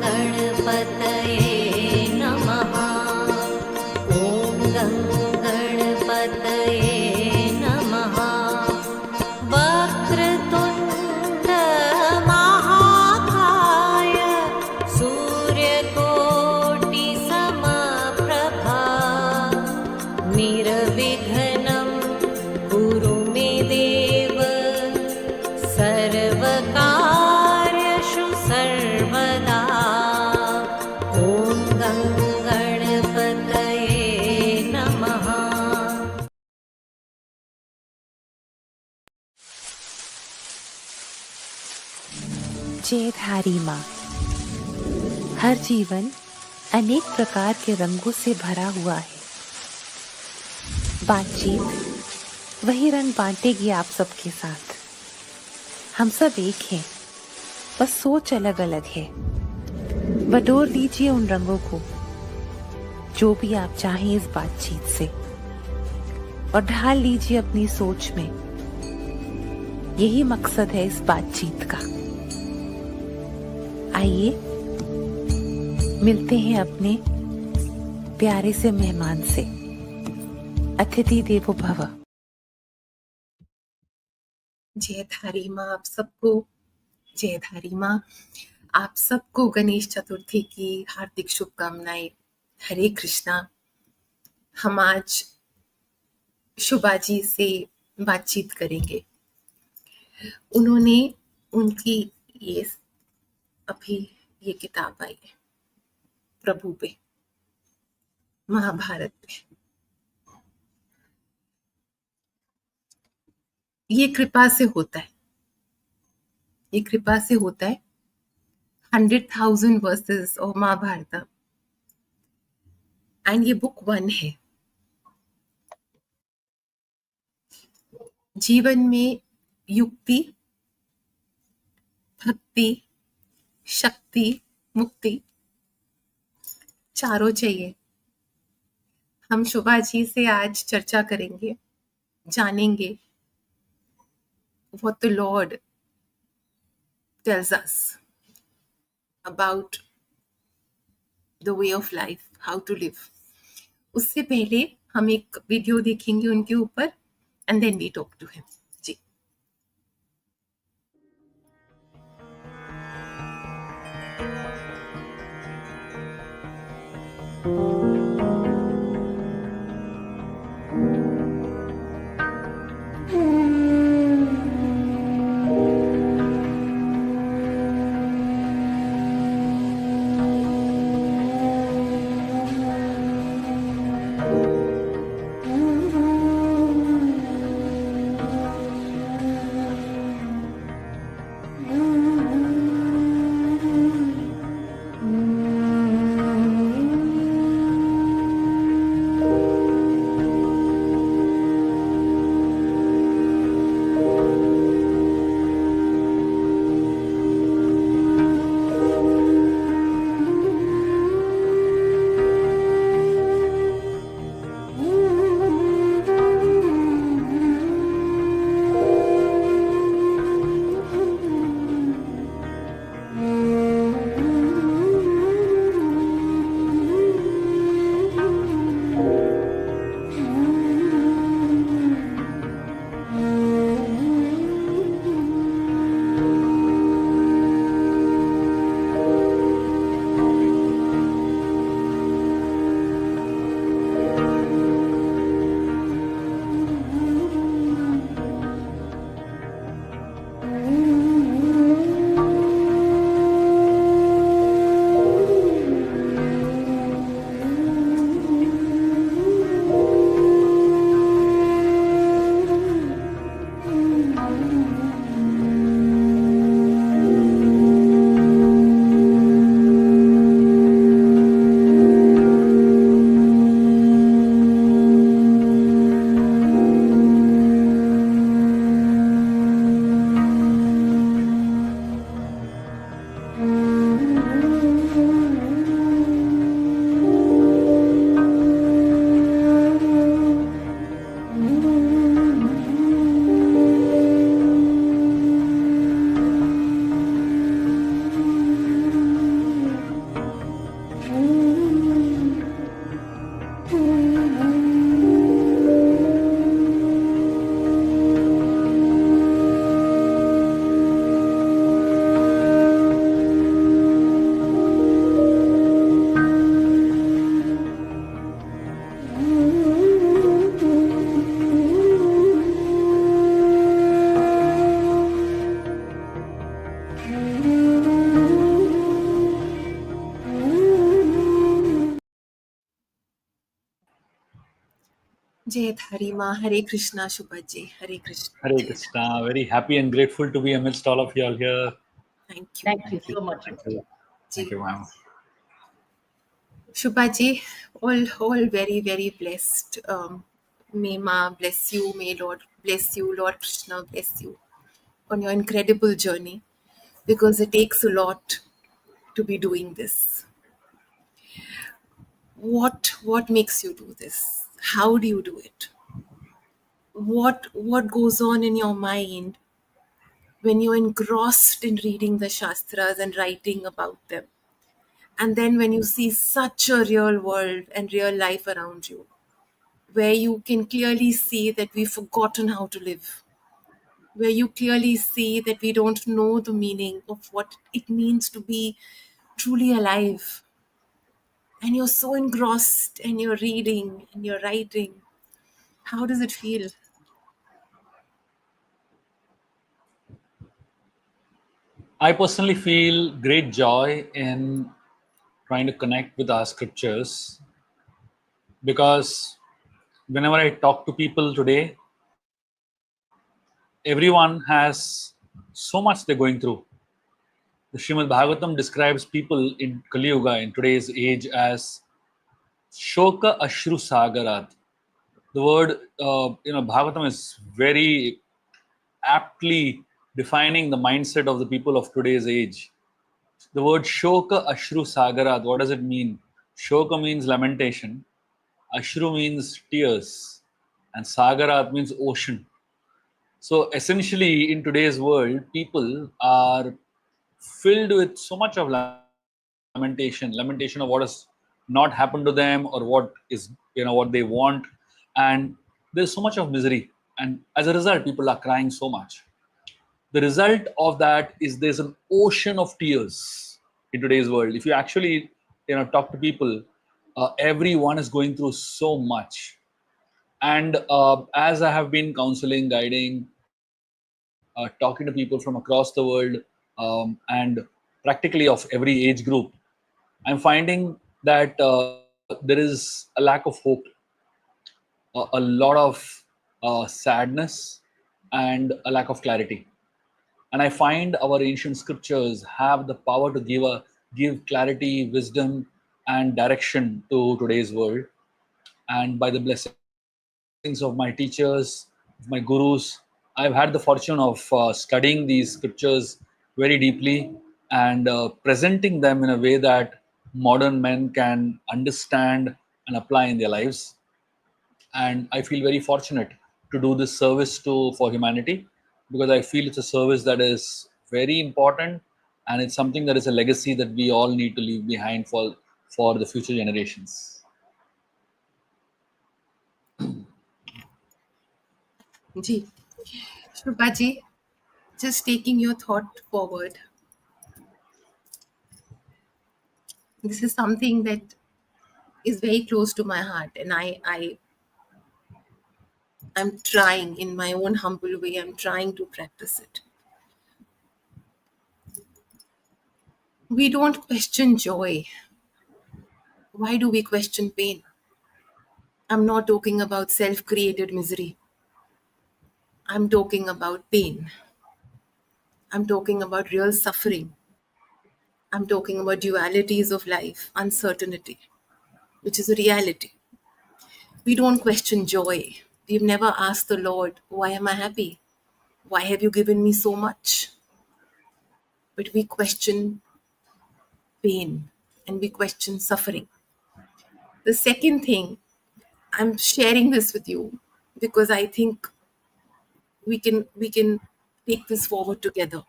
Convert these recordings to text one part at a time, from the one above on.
गणपतये नमः। ॐ गणपतये नमः। वक्रतुण्ड महाकाय सूर्यकोटिसमप्रभा निर्विघ्नं कुरु मे देव सर्वकार्येषु सर्वदा। ॐ गणपतये नमः। जयधारी माँ। हर जीवन अनेक प्रकार के रंगों से भरा हुआ है। बातचीत वही रंग बांटेगी आप सबके साथ। हम सब एक हैं, बस सोच अलग अलग है। बटोर लीजिए उन रंगों को जो भी आप चाहें इस बातचीत से, और ढाल लीजिए अपनी सोच में। यही मकसद है इस बातचीत का। आइए मिलते हैं अपने प्यारे से मेहमान से। अतिथि देवो भव। जयधारी माँ आप सबको, जयधारी माँ आप सबको गणेश चतुर्थी की हार्दिक शुभकामनाएं। हरे कृष्णा। हम आज शुभा जी से बातचीत करेंगे। उन्होंने उनकी अभी ये किताब आई है प्रभु पे, महाभारत पे। ये कृपा से होता है, ये कृपा से होता है। 100,000 वर्सेस ऑफ महाभारत, एंड ये बुक 1 है। जीवन में युक्ति, भक्ति, शक्ति, मुक्ति चारों चाहिए। हम शुभा जी से आज चर्चा करेंगे, जानेंगे what the Lord tells us about the way of life, how to live. उससे पहले हम एक वीडियो देखेंगे उनके ऊपर, and then we talk to him. जी। Jai Dharima, Hare Krishna, Shubhaji, Hare Krishna. Hare Krishna. Very happy and grateful to be amidst all of you all here. Thank you. Thank you Thank you. so much. Thank you. Thank Ji. you, ma'am. Shubhaji, all very, very blessed. May Ma bless you, may Lord bless you, Lord Krishna bless you on your incredible journey, because it takes a lot to be doing this. What makes you do this? How do you do it? What goes on in your mind when you're engrossed in reading the Shastras and writing about them? And then when you see such a real world and real life around you, where you can clearly see that we've forgotten how to live, where you clearly see that we don't know the meaning of what it means to be truly alive. And you're so engrossed and you're reading and you're writing. How does it feel? I personally feel great joy in trying to connect with our scriptures because whenever I talk to people today, everyone has so much they're going through. The Srimad Bhagavatam describes people in Kali Yuga, in today's age, as Shoka Ashru Sagarat. The word, Bhagavatam is very aptly defining the mindset of the people of today's age. The word Shoka Ashru Sagarat, what does it mean? Shoka means lamentation, Ashru means tears, and Sagarat means ocean. So essentially, in today's world, people are filled with so much of lamentation of what has not happened to them or what is, what they want, and there's so much of misery. And as a result, people are crying so much. The result of that is there's an ocean of tears in today's world. If you actually talk to people, everyone is going through so much. And as I have been counseling, guiding, talking to people from across the world, and practically of every age group, I'm finding that there is a lack of hope, a lot of sadness, and a lack of clarity. And I find our ancient scriptures have the power to give clarity, wisdom, and direction to today's world. And by the blessings of my teachers, of my gurus, I've had the fortune of studying these scriptures very deeply and presenting them in a way that modern men can understand and apply in their lives. And I feel very fortunate to do this service to for humanity, because I feel it's a service that is very important, and it's something that is a legacy that we all need to leave behind for the future generations. Ji. Shubhaji, just taking your thought forward. This is something that is very close to my heart, and I'm trying in my own humble way, I'm trying to practice it. We don't question joy. Why do we question pain? I'm not talking about self created misery. I'm talking about pain. I'm talking about real suffering. I'm talking about dualities of life, uncertainty, which is a reality. We don't question joy. We've never asked the Lord, why am I happy? Why have you given me so much? But we question pain and we question suffering. The second thing, I'm sharing this with you because I think we can take this forward together.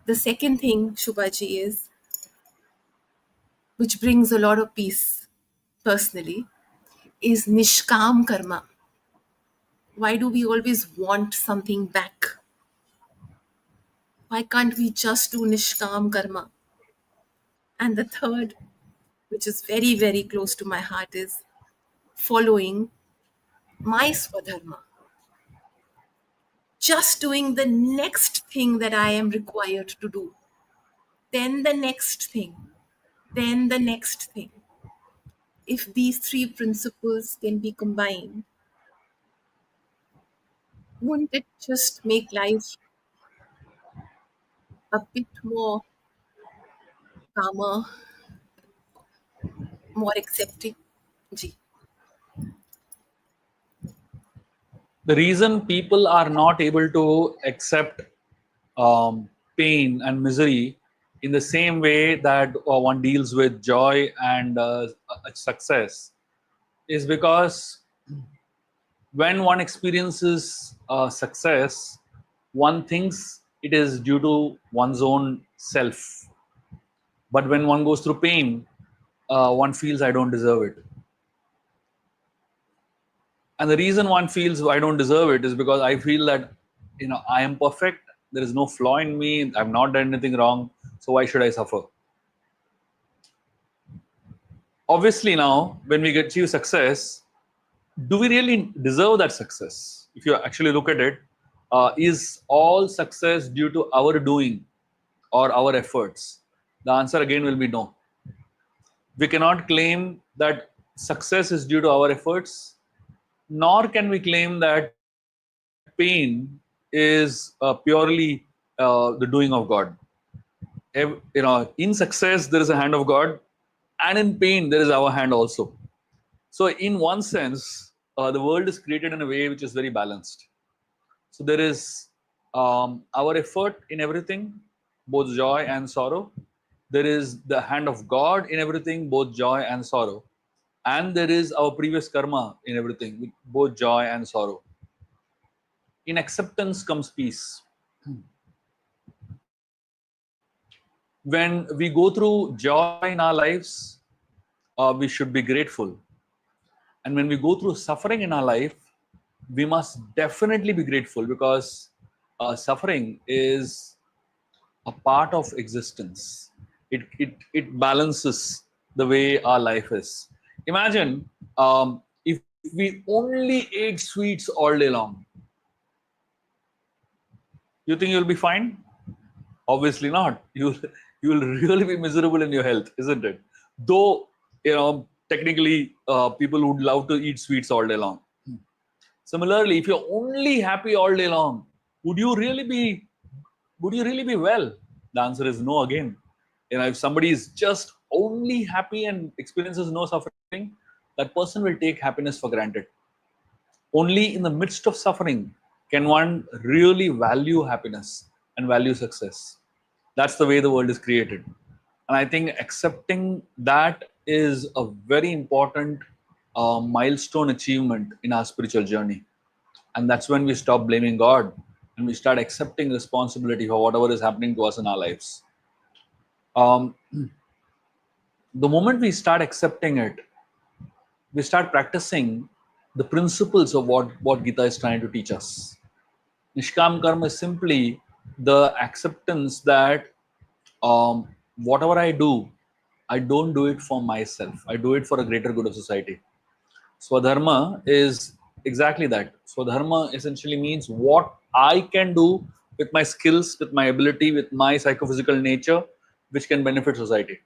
The second thing, Shubhaji, is which brings a lot of peace personally, is nishkam karma. Why do we always want something back? Why can't we just do nishkam karma? And the third, which is very, very close to my heart, is following my swadharma. Just doing the next thing that I am required to do. Then the next thing. Then the next thing. If these three principles can be combined, Wouldn't it just make life a bit more calmer, more accepting? Ji. The reason people are not able to accept pain and misery in the same way that one deals with joy and success is because when one experiences success, one thinks it is due to one's own self. But when one goes through pain, one feels I don't deserve it. And the reason one feels I don't deserve it is because I feel that I am perfect. There is no flaw in me. I've not done anything wrong. So why should I suffer? Obviously, now when we achieve success, do we really deserve that success? If you actually look at it, is all success due to our doing or our efforts? The answer again will be no. We cannot claim that success is due to our efforts, nor can we claim that pain is purely the doing of God. In success there is a hand of God, and in pain there is our hand also. So in one sense, the world is created in a way which is very balanced. So there is our effort in everything, both joy and sorrow. There is the hand of God in everything, both joy and sorrow. And there is our previous karma in everything, both joy and sorrow. In acceptance comes peace. When we go through joy in our lives, we should be grateful. And when we go through suffering in our life, we must definitely be grateful, because suffering is a part of existence. It balances the way our life is. Imagine if we only ate sweets all day long, you think you'll be fine? Obviously not. You will really be miserable in your health, isn't it? Though technically people would love to eat sweets all day long. Similarly, if you're only happy all day long, would you really be would you really be well? The answer is no again. If somebody is just only happy and experiences no suffering, that person will take happiness for granted. Only in the midst of suffering can one really value happiness and value success. That's the way the world is created. And I think accepting that is a very important milestone achievement in our spiritual journey. And that's when we stop blaming God and we start accepting responsibility for whatever is happening to us in our lives. Um, the moment we start accepting it, we start practicing the principles of what Gita is trying to teach us. Nishkam karma is simply the acceptance that whatever I do, I don't do it for myself. I do it for a greater good of society. Swadharma is exactly that. Swadharma essentially means what I can do with my skills, with my ability, with my psychophysical nature, which can benefit society.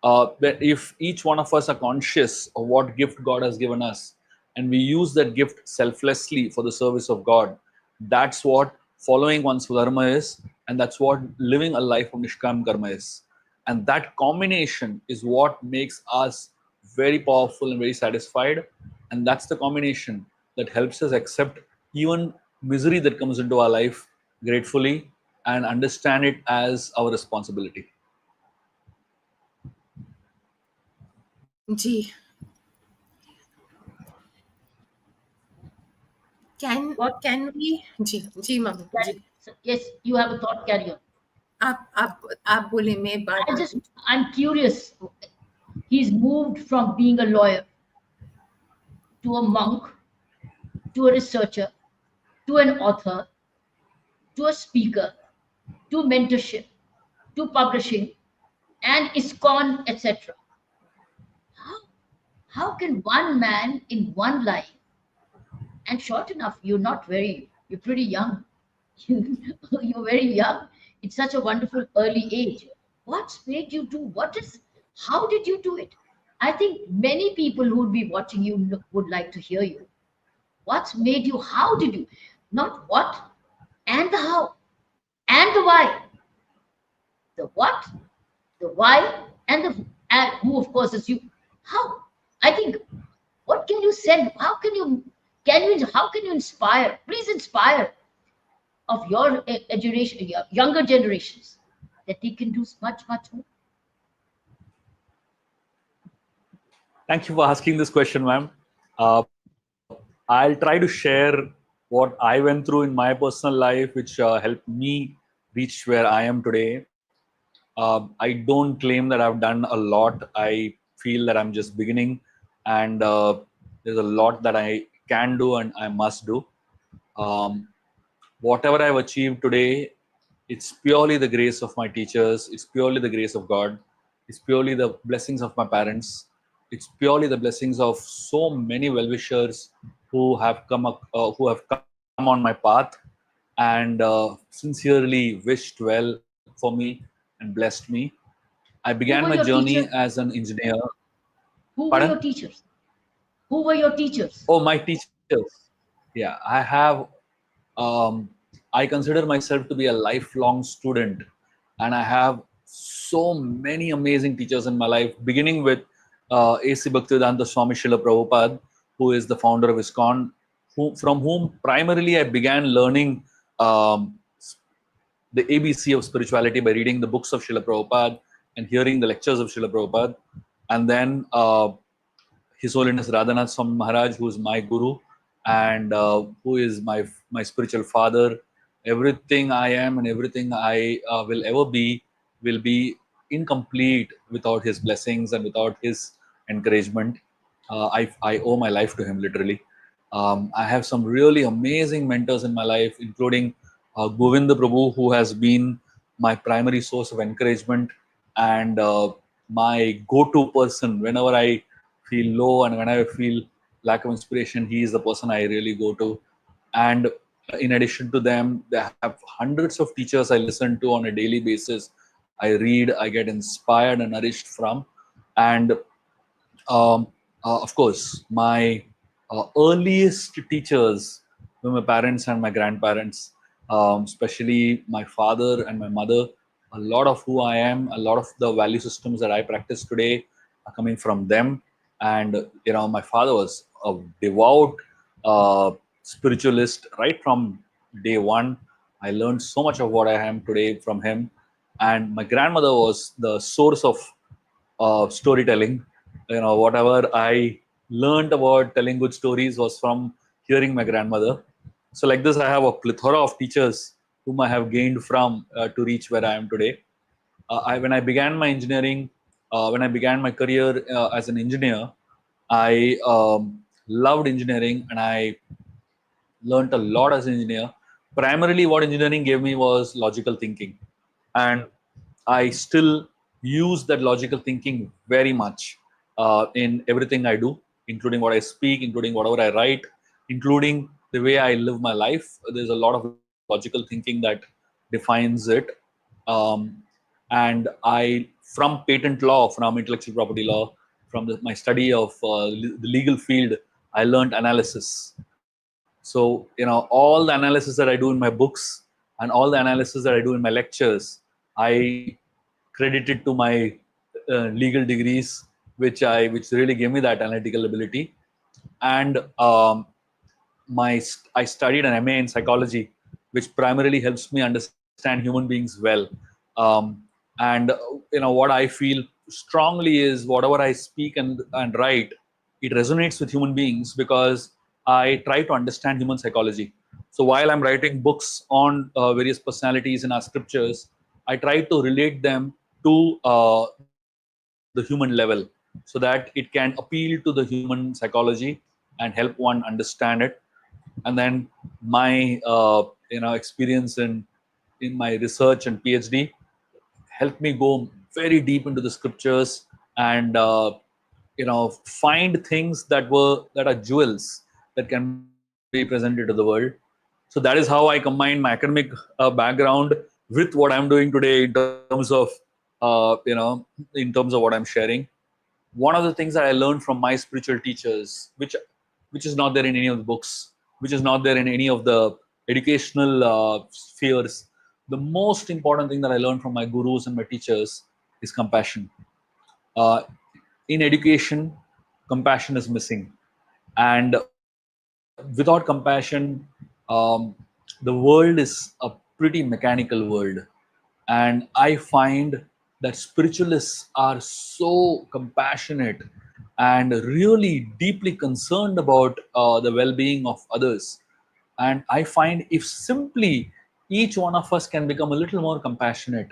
That if each one of us are conscious of what gift God has given us, and we use that gift selflessly for the service of God, that's what following one's dharma is, and that's what living a life of nishkam karma is. And that combination is what makes us very powerful and very satisfied. And that's the combination that helps us accept even misery that comes into our life gratefully and understand it as our responsibility. Ji. What? Can we? जी mummy जी. Yes, you have a thought. Carry on. आप बोले मैं बात करूं. I'm curious. He's moved from being a lawyer to a monk to a researcher to an author to a speaker to mentorship to publishing and ISKCON, etc. How, how can one man in one life, and short enough, you're pretty young. You're very young. It's such a wonderful early age. What's made you do? How did you do it? I think many people who would be watching you would like to hear you. What's made you? How did you? Not what, and the how, and the why. The what, the why, and the and who, of course, is you. How? I think, what can you send? How can you inspire? Please inspire of your generation, younger generations, that they can do much, much more. Thank you for asking this question, ma'am. I'll try to share what I went through in my personal life, which helped me reach where I am today. I don't claim that I've done a lot. I feel that I'm just beginning, and there's a lot that I can do and I must do. Um, whatever I've achieved today, it's purely the grace of my teachers. It's purely the grace of God. It's purely the blessings of my parents. It's purely the blessings of so many well-wishers who have come on my path and sincerely wished well for me and blessed me. I began Who my were your journey teachers? as an engineer. Who were Pardon? your teachers? Who were your teachers? Oh, my teachers. Yeah, I have. Um, I consider myself to be a lifelong student, and I have so many amazing teachers in my life, beginning with A.C. Bhaktivedanta Swami Srila Prabhupada, who is the founder of ISKCON, from whom primarily I began learning um, the ABC of spirituality by reading the books of Srila Prabhupada and hearing the lectures of Srila Prabhupada. And then His Holiness Radhanath Swami Maharaj, who is my guru and who is my spiritual father. Everything I am and everything I will ever be will be incomplete without his blessings and without his encouragement. I owe my life to him, literally. I have some really amazing mentors in my life, including Govinda Prabhu, who has been my primary source of encouragement and my go-to person whenever I feel low and when I feel lack of inspiration. He is the person I really go to. And in addition to them, they have hundreds of teachers I listen to on a daily basis. I read, I get inspired and nourished from. And of course, my earliest teachers were my parents and my grandparents, especially my father and my mother. A lot of who I am, a lot of the value systems that I practice today are coming from them. And my father was a devout spiritualist right from day one. I learned so much of what I am today from him. And my grandmother was the source of storytelling. Whatever I learned about telling good stories was from hearing my grandmother. So, like this, I have a plethora of teachers whom I have gained from to reach where I am today. When I began my engineering, when I began my career as an engineer, I loved engineering and I learned a lot as an engineer. Primarily, what engineering gave me was logical thinking, and I still use that logical thinking very much in everything I do, including what I speak, including whatever I write, including the way I live my life. There's a lot of logical thinking that defines it. Um, and from patent law, from intellectual property law, from my study of the legal field, I learned analysis. So, all the analysis that I do in my books and all the analysis that I do in my lectures, I credit it to my legal degrees, which really gave me that analytical ability. And I studied an MA in psychology, which primarily helps me understand human beings well. And what I feel strongly is whatever I speak and write, it resonates with human beings because I try to understand human psychology. So while I'm writing books on various personalities in our scriptures, I try to relate them to the human level so that it can appeal to the human psychology and help one understand it. And then my experience in my research and PhD helped me go very deep into the scriptures and find things that are jewels that can be presented to the world. So that is how I combine my academic background with what I'm doing today in terms of what I'm sharing. One of the things that I learned from my spiritual teachers, which is not there in any of the books, which is not there in any of the educational spheres, the most important thing that I learned from my gurus and my teachers is compassion. Uh, in education, compassion is missing, and without compassion, um, the world is a pretty mechanical world. And I find that spiritualists are so compassionate and really deeply concerned about the well-being of others. And I find if simply each one of us can become a little more compassionate,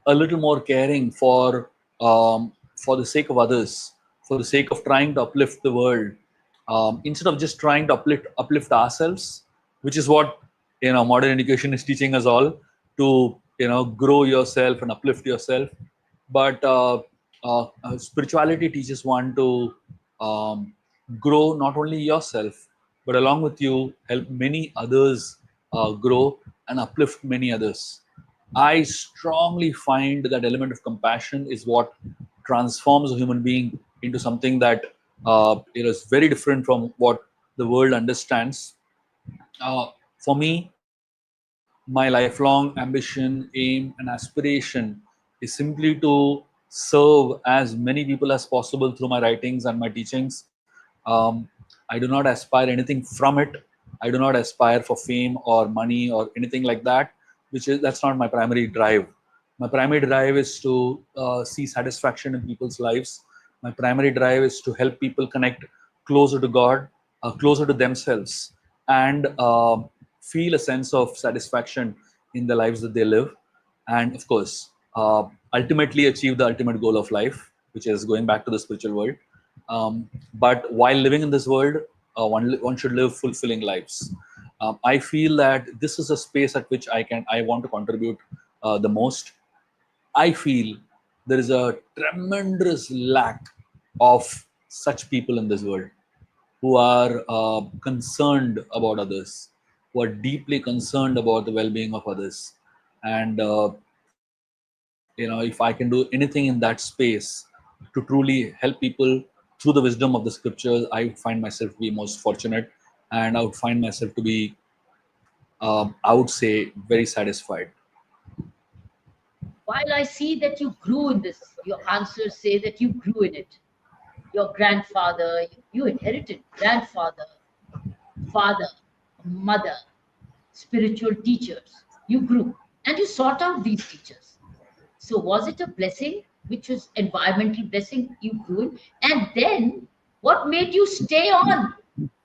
a little more caring for the sake of others, for the sake of trying to uplift the world, instead of just trying to uplift ourselves, which is what modern education is teaching us all to grow yourself and uplift yourself. But spirituality teaches one to um, grow not only yourself, but along with you help many others grow and uplift many others. I strongly find that element of compassion is what transforms a human being into something that is very different from what the world understands. For me, my lifelong ambition, aim, and aspiration is simply to serve as many people as possible through my writings and my teachings. I do not aspire anything from it. I do not aspire for fame or money or anything like that, that's not my primary drive. My primary drive is to see satisfaction in people's lives. My primary drive is to help people connect closer to God, closer to themselves, and feel a sense of satisfaction in the lives that they live. And of course, ultimately achieve the ultimate goal of life, which is going back to the spiritual world. But while living in this world, one should live fulfilling lives. I feel that this is a space at which I want to contribute the most. I feel there is a tremendous lack of such people in this world who are concerned about others, who are deeply concerned about the well-being of others. And if I can do anything in that space to truly help people through the wisdom of the scriptures, I would find myself to be most fortunate, and I would find myself to be, I would say, very satisfied. While I see that you grew in this, your answers say that you grew in it. Your grandfather, you inherited grandfather, father, mother, spiritual teachers. You grew and you sought out these teachers. So was it a blessing, which was environmental blessing you grew in? And then what made you stay on?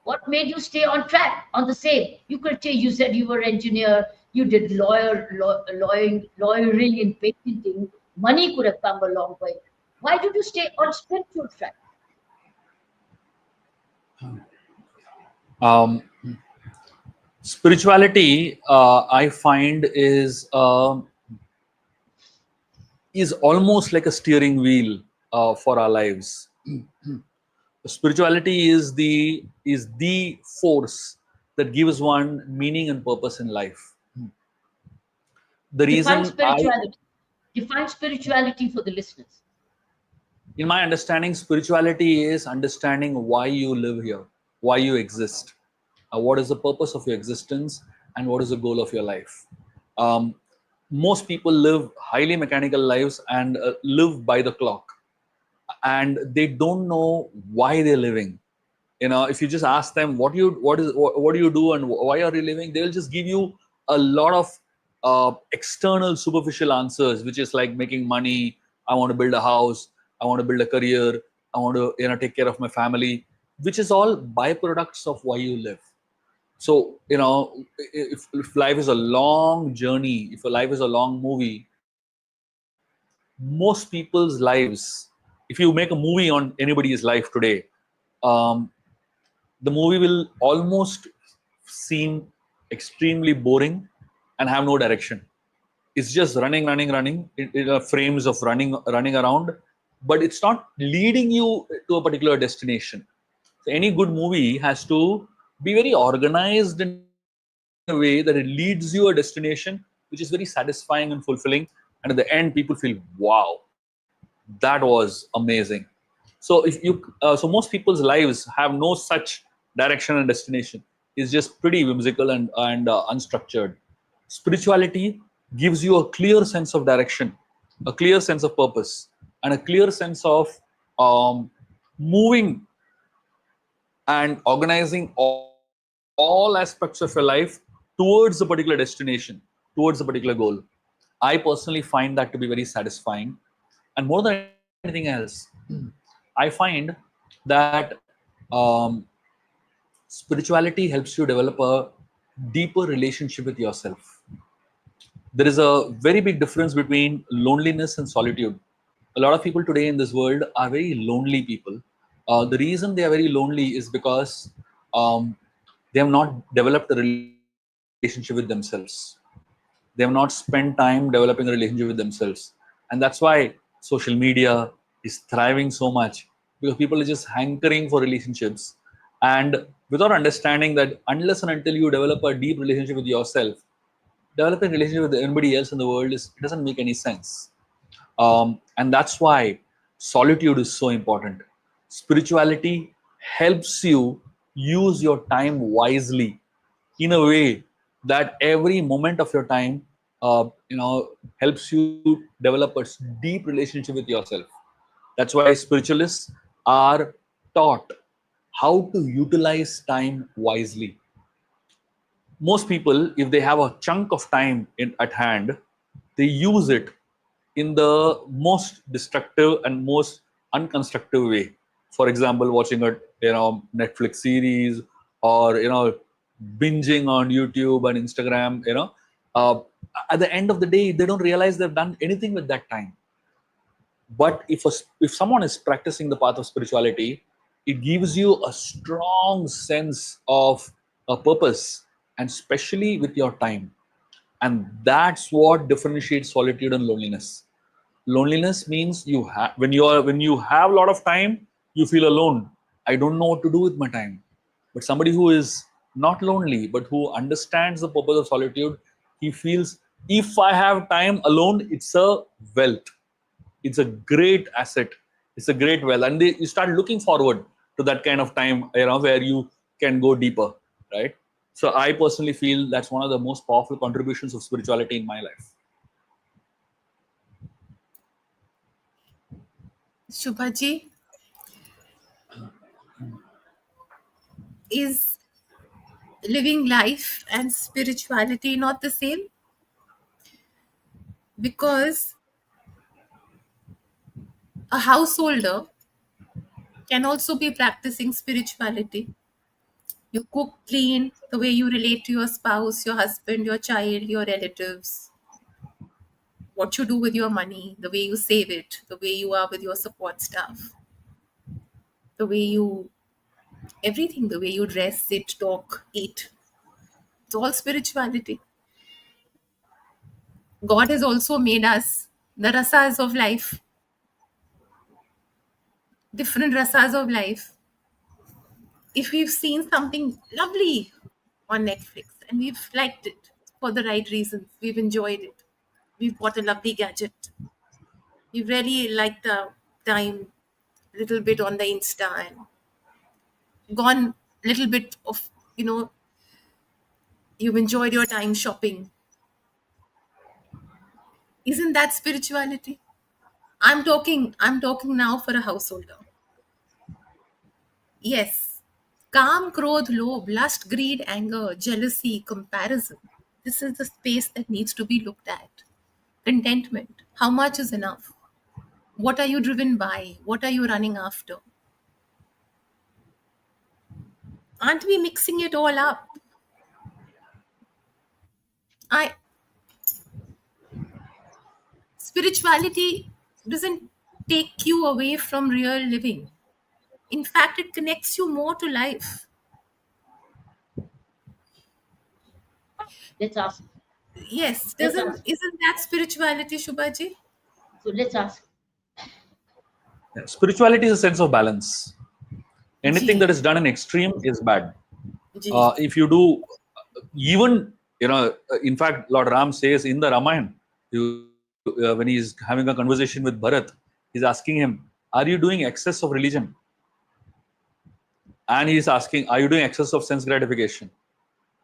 What made you stay on track, on the same? You could say you said you were engineer, you did lawyering and patenting. Money could have come a long way. Why did you stay on spiritual track? Um, Spirituality, I find, is almost like a steering wheel for our lives. Spirituality is the force that gives one meaning and purpose in life. The Define reason I spirituality. Define spirituality for the listeners. In my understanding, spirituality is understanding why you live here, why you exist, what is the purpose of your existence, and what is the goal of your life. Um, most people live highly mechanical lives and live by the clock, and they don't know why they're living. If you just ask them what do you do and why are you living, they'll just give you a lot of external superficial answers, which is like making money. I want to build a house, I want to build a career, I want to take care of my family, which is all byproducts of why you live. So if life is a long journey, if a life is a long movie, most people's lives, if you make a movie on anybody's life today, um, the movie will almost seem extremely boring and have no direction. It's just running in frames of running around, but it's not leading you to a particular destination. So any good movie has to be very organized in a way that it leads you a destination which is very satisfying and fulfilling, and at the end people feel, wow, that was amazing. So if you so most people's lives have no such direction and destination. is just pretty whimsical and unstructured. Spirituality gives you a clear sense of direction, a clear sense of purpose, and a clear sense of moving and organizing all aspects of your life towards a particular destination, towards a particular goal. I personally find that to be very satisfying. And more than anything else, I find that spirituality helps you develop a deeper relationship with yourself. There is a very big difference between loneliness and solitude. A lot of people today in this world are very lonely people. The reason they are very lonely is because um, they have not developed a relationship with themselves. They have not spent time developing a relationship with themselves. And that's why social media is thriving so much, because people are just hankering for relationships. And without understanding that unless and until you develop a deep relationship with yourself, developing a relationship with anybody else in the world it doesn't make any sense. And that's why solitude is so important. Spirituality helps you use your time wisely in a way that every moment of your time, helps you develop a deep relationship with yourself. That's why spiritualists are taught how to utilize time wisely. Most people, if they have a chunk of time at hand, they use it in the most destructive and most unconstructive way. For example, watching a Netflix series, or binging on YouTube and Instagram. Uh, at the end of the day, they don't realize they've done anything with that time. But if someone is practicing the path of spirituality, it gives you a strong sense of a purpose, and especially with your time. And that's what differentiates solitude and loneliness. Loneliness means when you have a lot of time, you feel alone. I don't know what to do with my time. But somebody who is not lonely but who understands the purpose of solitude, he feels, if I have time alone, it's a wealth, it's a great asset, it's a great wealth. And you start looking forward to that kind of time, where you can go deeper, right? So I personally feel that's one of the most powerful contributions of spirituality in my life. Shubha ji, is living life and spirituality not the same? Because a householder can also be practicing spirituality. You cook, clean, the way you relate to your spouse, your husband, your child, your relatives, what you do with your money, the way you save it, the way you are with your support staff, the way you, everything, the way you dress, sit, talk, eat. It's all spirituality. God has also made us the rasas of life, different rasas of life. If we've seen something lovely on Netflix and we've liked it for the right reasons, we've enjoyed it, we've bought a lovely gadget, we really liked the time, little bit on the Insta and gone little bit of, you've enjoyed your time shopping. Isn't that spirituality? I'm talking now for a householder. Yes. Calm, krodh, lobh, lust, greed, anger, jealousy, comparison. This is the space that needs to be looked at. Contentment. How much is enough? What are you driven by? What are you running after? Aren't we mixing it all up? I Spirituality doesn't take you away from real living. In fact, it connects you more to life. Let's ask. Yes, Let's doesn't ask. isn't that spirituality, Shubhaji? So let's ask. Yeah, spirituality is a sense of balance. Anything that Ji, is done in extreme is bad. ji. If you do, even in fact, Lord Ram says in the Ramayana, when he's having a conversation with Bharat, he's asking him, "Are you doing excess of religion?" And he's asking, "Are you doing excess of sense gratification?"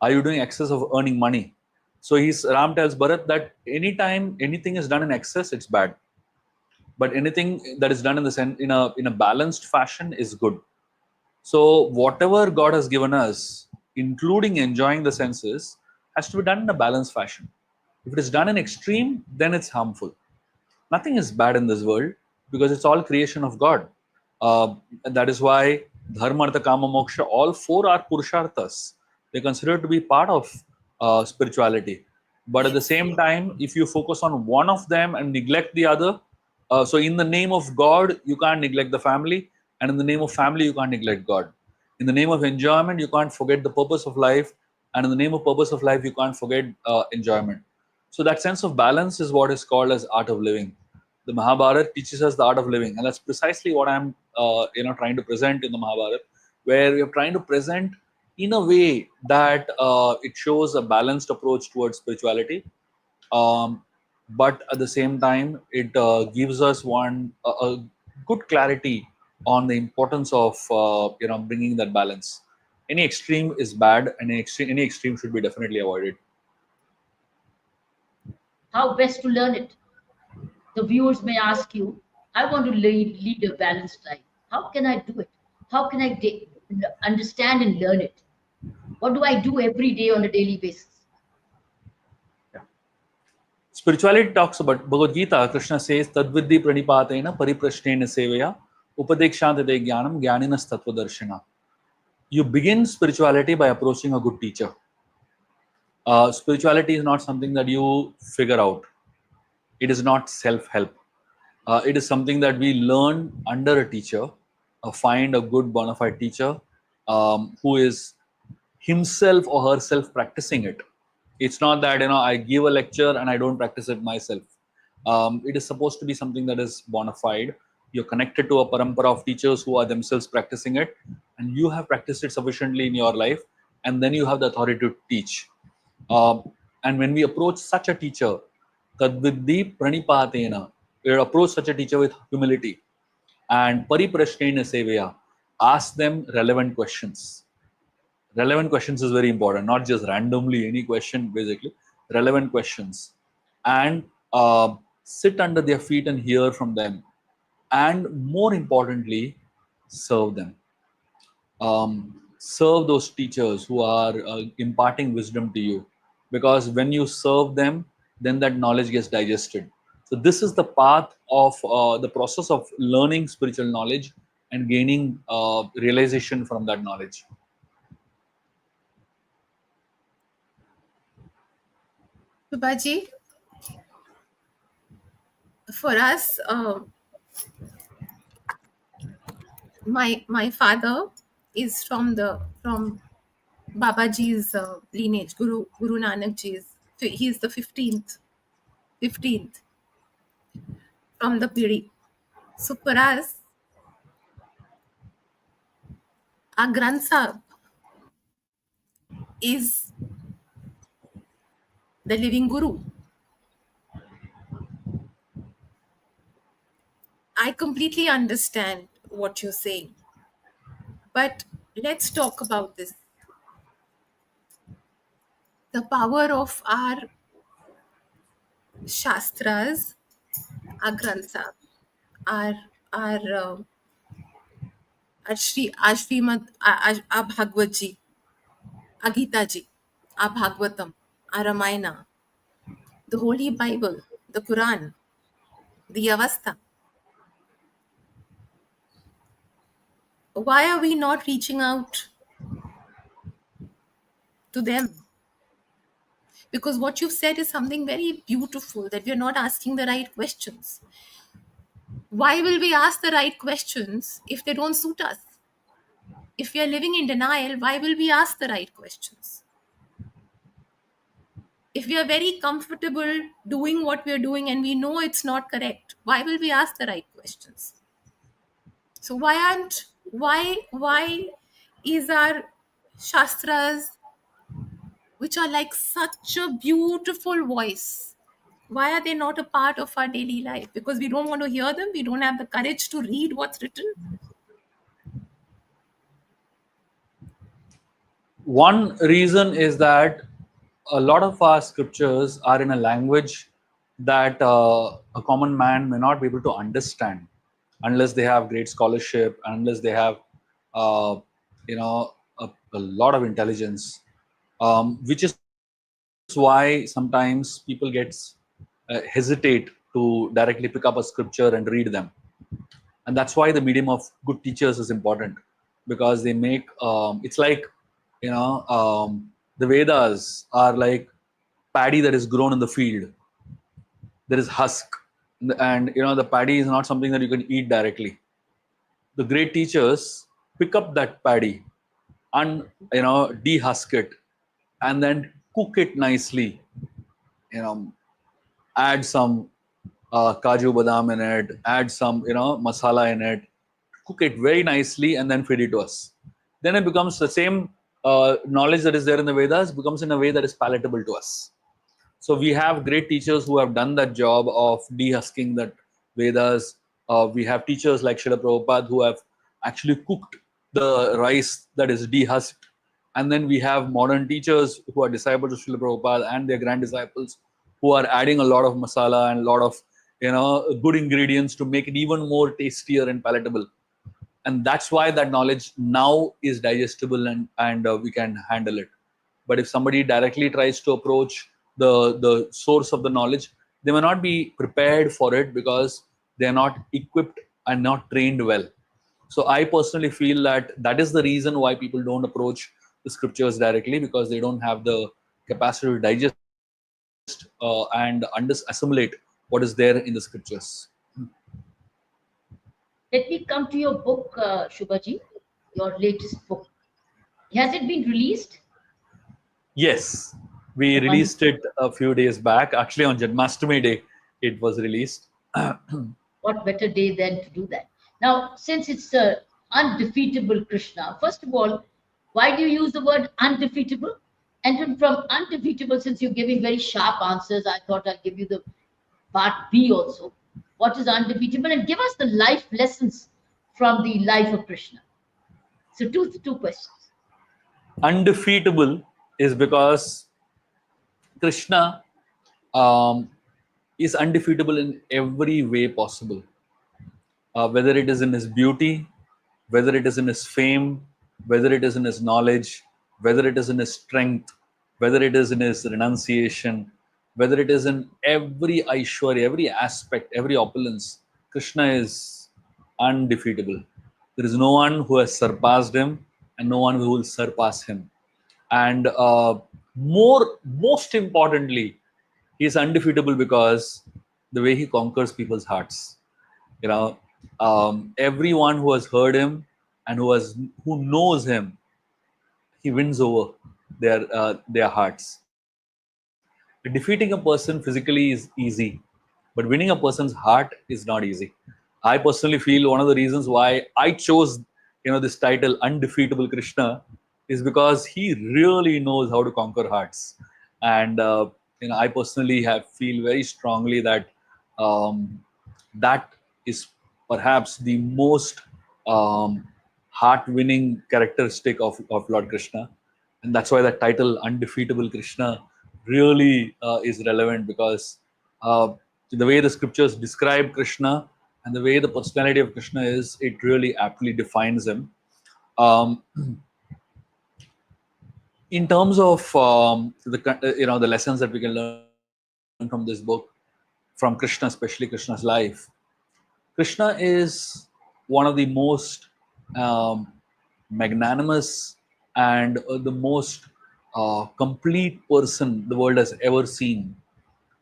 Are you doing excess of earning money? So Ram tells Bharat that anytime anything is done in excess, it's bad, but anything that is done in the in a balanced fashion is good. So whatever God has given us, including enjoying the senses, has to be done in a balanced fashion. If it is done in extreme, then it's harmful. Nothing is bad in this world because it's all creation of God. And that is why dharma, artha, kama, moksha, all four are purusharthas. They're considered to be part of spirituality. But at the Yes. same time, if you focus on one of them and neglect the other, so in the name of God, you can't neglect the family, and in the name of family, you can't neglect God. In the name of enjoyment, you can't forget the purpose of life, and in the name of purpose of life, you can't forget enjoyment. So that sense of balance is what is called as art of living. The Mahabharata teaches us the art of living, and that's precisely what I'm trying to present in the Mahabharata, where we're trying to present in a way that it shows a balanced approach towards spirituality, um, but at the same time it gives us a good clarity on the importance of bringing that balance. Any extreme is bad, and any extreme should be definitely avoided. How best to learn it? The viewers may ask you, I want to lead a balanced life. How can I do it? How can I understand and learn it? What do I do every day on a daily basis? Yeah. Spirituality talks about Bhagavad Gita. Krishna says, Tadvidhi pranipatena pariprashnena sevaya upadekshantade jnanam jnaninas tattvadarshina. You begin spirituality by approaching a good teacher. Spirituality is not something that you figure out. It is not self-help. It is something that we learn under a teacher. Find a good bona fide teacher who is himself or herself practicing it. It's not that I give a lecture and I don't practice it myself. It is supposed to be something that is bona fide. You're connected to a parampara of teachers who are themselves practicing it, and you have practiced it sufficiently in your life, and then you have the authority to teach. And when we approach such a teacher, tadvidhi pranipatena, we approach such a teacher with humility and pariprashnena sevaya, ask them relevant questions. Relevant questions is very important, not just randomly any question, basically. Relevant questions. And sit under their feet and hear from them. And more importantly, serve them. Serve those teachers who are imparting wisdom to you, because when you serve them, then that knowledge gets digested. So this is the path of the process of learning spiritual knowledge and gaining realization from that knowledge. Subhaji, for us, my father is from Babaji's lineage, Guru Nanak Ji's. He's the 15th from the Piri. So for us, our Granth Sahib is the living Guru. I completely understand what you're saying, but let's talk about this. The power of our Shastras, our Granth Sahib, our our uh, our Srimad, our Bhagavad Ji, our Gita Ji, our Bhagavatam, our Ramayana, the Holy Bible, the Quran, the Avastha. Why are we not reaching out to them? Because what you've said is something very beautiful, that we're not asking the right questions. Why will we ask the right questions if they don't suit us? If we are living in denial, why will we ask the right questions? If we are very comfortable doing what we are doing and we know it's not correct, why will we ask the right questions? So why is our Shastras, which are like such a beautiful voice, why are they not a part of our daily life? Because we don't want to hear them, we don't have the courage to read what's written. One reason is that a lot of our scriptures are in a language that a common man may not be able to understand unless they have great scholarship, unless they have, uh, a lot of intelligence, which is why sometimes people hesitate to directly pick up a scripture and read them. And that's why the medium of good teachers is important, because they make, it's like, the Vedas are like paddy that is grown in the field. There is husk, and the paddy is not something that you can eat directly. The great teachers pick up that paddy and dehusk it, and then cook it nicely, you know add some kaju badam in it, add some masala in it, cook it very nicely, and then feed it to us. Then it becomes the same knowledge that is there in the Vedas becomes in a way that is palatable to us. So we have great teachers who have done that job of dehusking that Vedas. We have teachers like Srila Prabhupada who have actually cooked the rice that is dehusked. And then we have modern teachers who are disciples of Srila Prabhupada and their grand disciples who are adding a lot of masala and a lot of good ingredients to make it even more tastier and palatable. And that's why that knowledge now is digestible, and we can handle it. But if somebody directly tries to approach the source of the knowledge, they may not be prepared for it because they are not equipped and not trained well. So I personally feel that that is the reason why people don't approach the scriptures directly, because they don't have the capacity to digest and assimilate what is there in the scriptures. Let me come to your book, Shubhaji, your latest book. Has it been released? Yes, we Wonderful. released it a few days back. Actually, on Janmashtami Day, it was released. What better day than to do that? Now, since it's a undefeatable Krishna, first of all, why do you use the word undefeatable? And then from undefeatable, since you're giving very sharp answers, I thought I'd give you the part B also. What is undefeatable? And give us the life lessons from the life of Krishna. So two questions. Undefeatable is because Krishna um, is undefeatable in every way possible, whether it is in his beauty, whether it is in his fame, whether it is in his knowledge, whether it is in his strength, whether it is in his renunciation, whether it is in every Aishwarya, every aspect, every opulence. Krishna is undefeatable. There is no one who has surpassed him, and no one who will surpass him. And most importantly, he is undefeatable because the way he conquers people's hearts. You know, everyone who has heard him and who knows him, he wins over their hearts. Defeating a person physically is easy, but winning a person's heart is not easy. I personally feel one of the reasons why I chose this title Undefeatable Krishna is because he really knows how to conquer hearts. And I personally have feel very strongly that um, that is perhaps the most um, heart-winning characteristic of Lord Krishna, and that's why that title Undefeatable Krishna really is relevant, because the way the scriptures describe Krishna and the way the personality of Krishna is, it really aptly defines him. Um, in terms of the lessons that we can learn from this book, from Krishna, especially Krishna's life, Krishna is one of the most um, magnanimous and the most complete person the world has ever seen.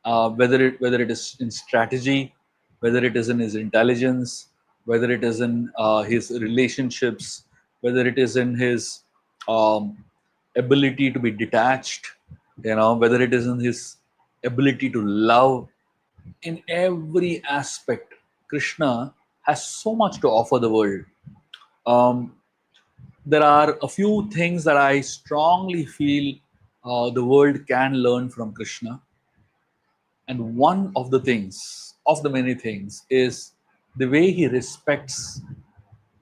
Whether it is in strategy, whether it is in his intelligence, whether it is in his relationships, whether it is in his um, ability to be detached, whether it is in his ability to love. In every aspect, Krishna has so much to offer the world. Um, there are a few things that I strongly feel the world can learn from Krishna. And one of the things, of the many things, is the way he respects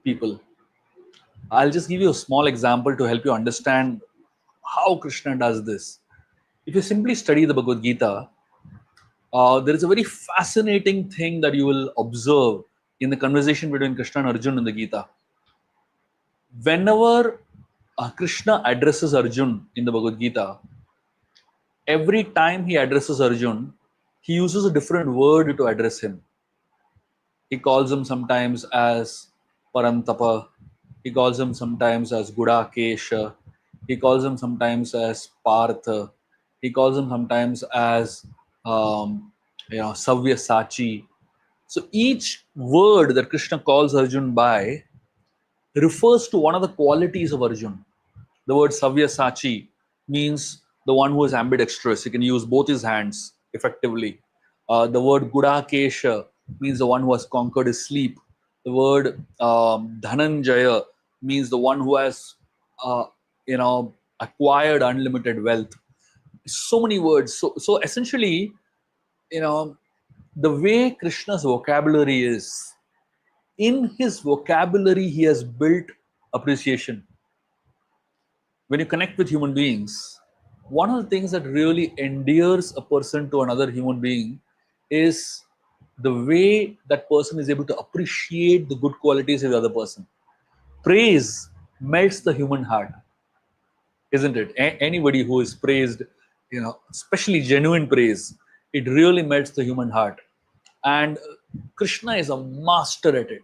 people. I'll just give you a small example to help you understand how Krishna does this. If you simply study the Bhagavad Gita, there is a very fascinating thing that you will observe in the conversation between Krishna and Arjun in the Gita. Whenever Krishna addresses Arjun in the Bhagavad Gita, every time he addresses Arjun, he uses a different word to address him. He calls him sometimes as Parantapa, he calls him sometimes as Gudakesha, he calls him sometimes as Partha, he calls him sometimes as Savya Sachi. So each word that Krishna calls Arjun by refers to one of the qualities of Arjun. The word Savya Sachi means the one who is ambidextrous. He can use both his hands effectively. The word Gudakesha means the one who has conquered his sleep. The word Dhananjaya means the one who has, acquired unlimited wealth. So many words. So essentially, the way Krishna's vocabulary is, in his vocabulary, he has built appreciation. When you connect with human beings, one of the things that really endears a person to another human being is the way that person is able to appreciate the good qualities of the other person. Praise melts the human heart, isn't it? Anybody who is praised, especially genuine praise, it really melts the human heart. And Krishna is a master at it.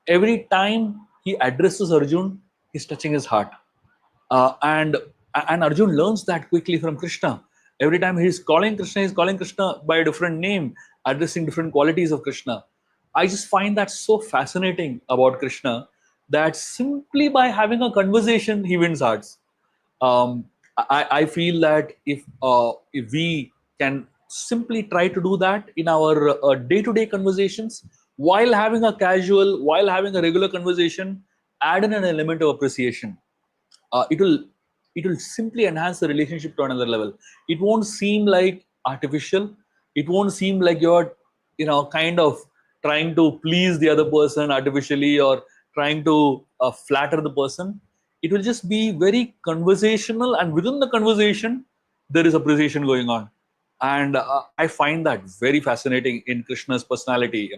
Every time he addresses Arjun, he's touching his heart. And Arjun learns that quickly from Krishna. Every time he's calling Krishna by a different name, addressing different qualities of Krishna. I just find that so fascinating about Krishna, that simply by having a conversation, he wins hearts. I feel that if we can simply try to do that in our day-to-day conversations, while having a regular conversation, add in an element of appreciation. It will simply enhance the relationship to another level. It won't seem like artificial. It won't seem like you're kind of trying to please the other person artificially, or trying to flatter the person. It will just be very conversational, and within the conversation there is appreciation going on. And I find that very fascinating in Krishna's personality,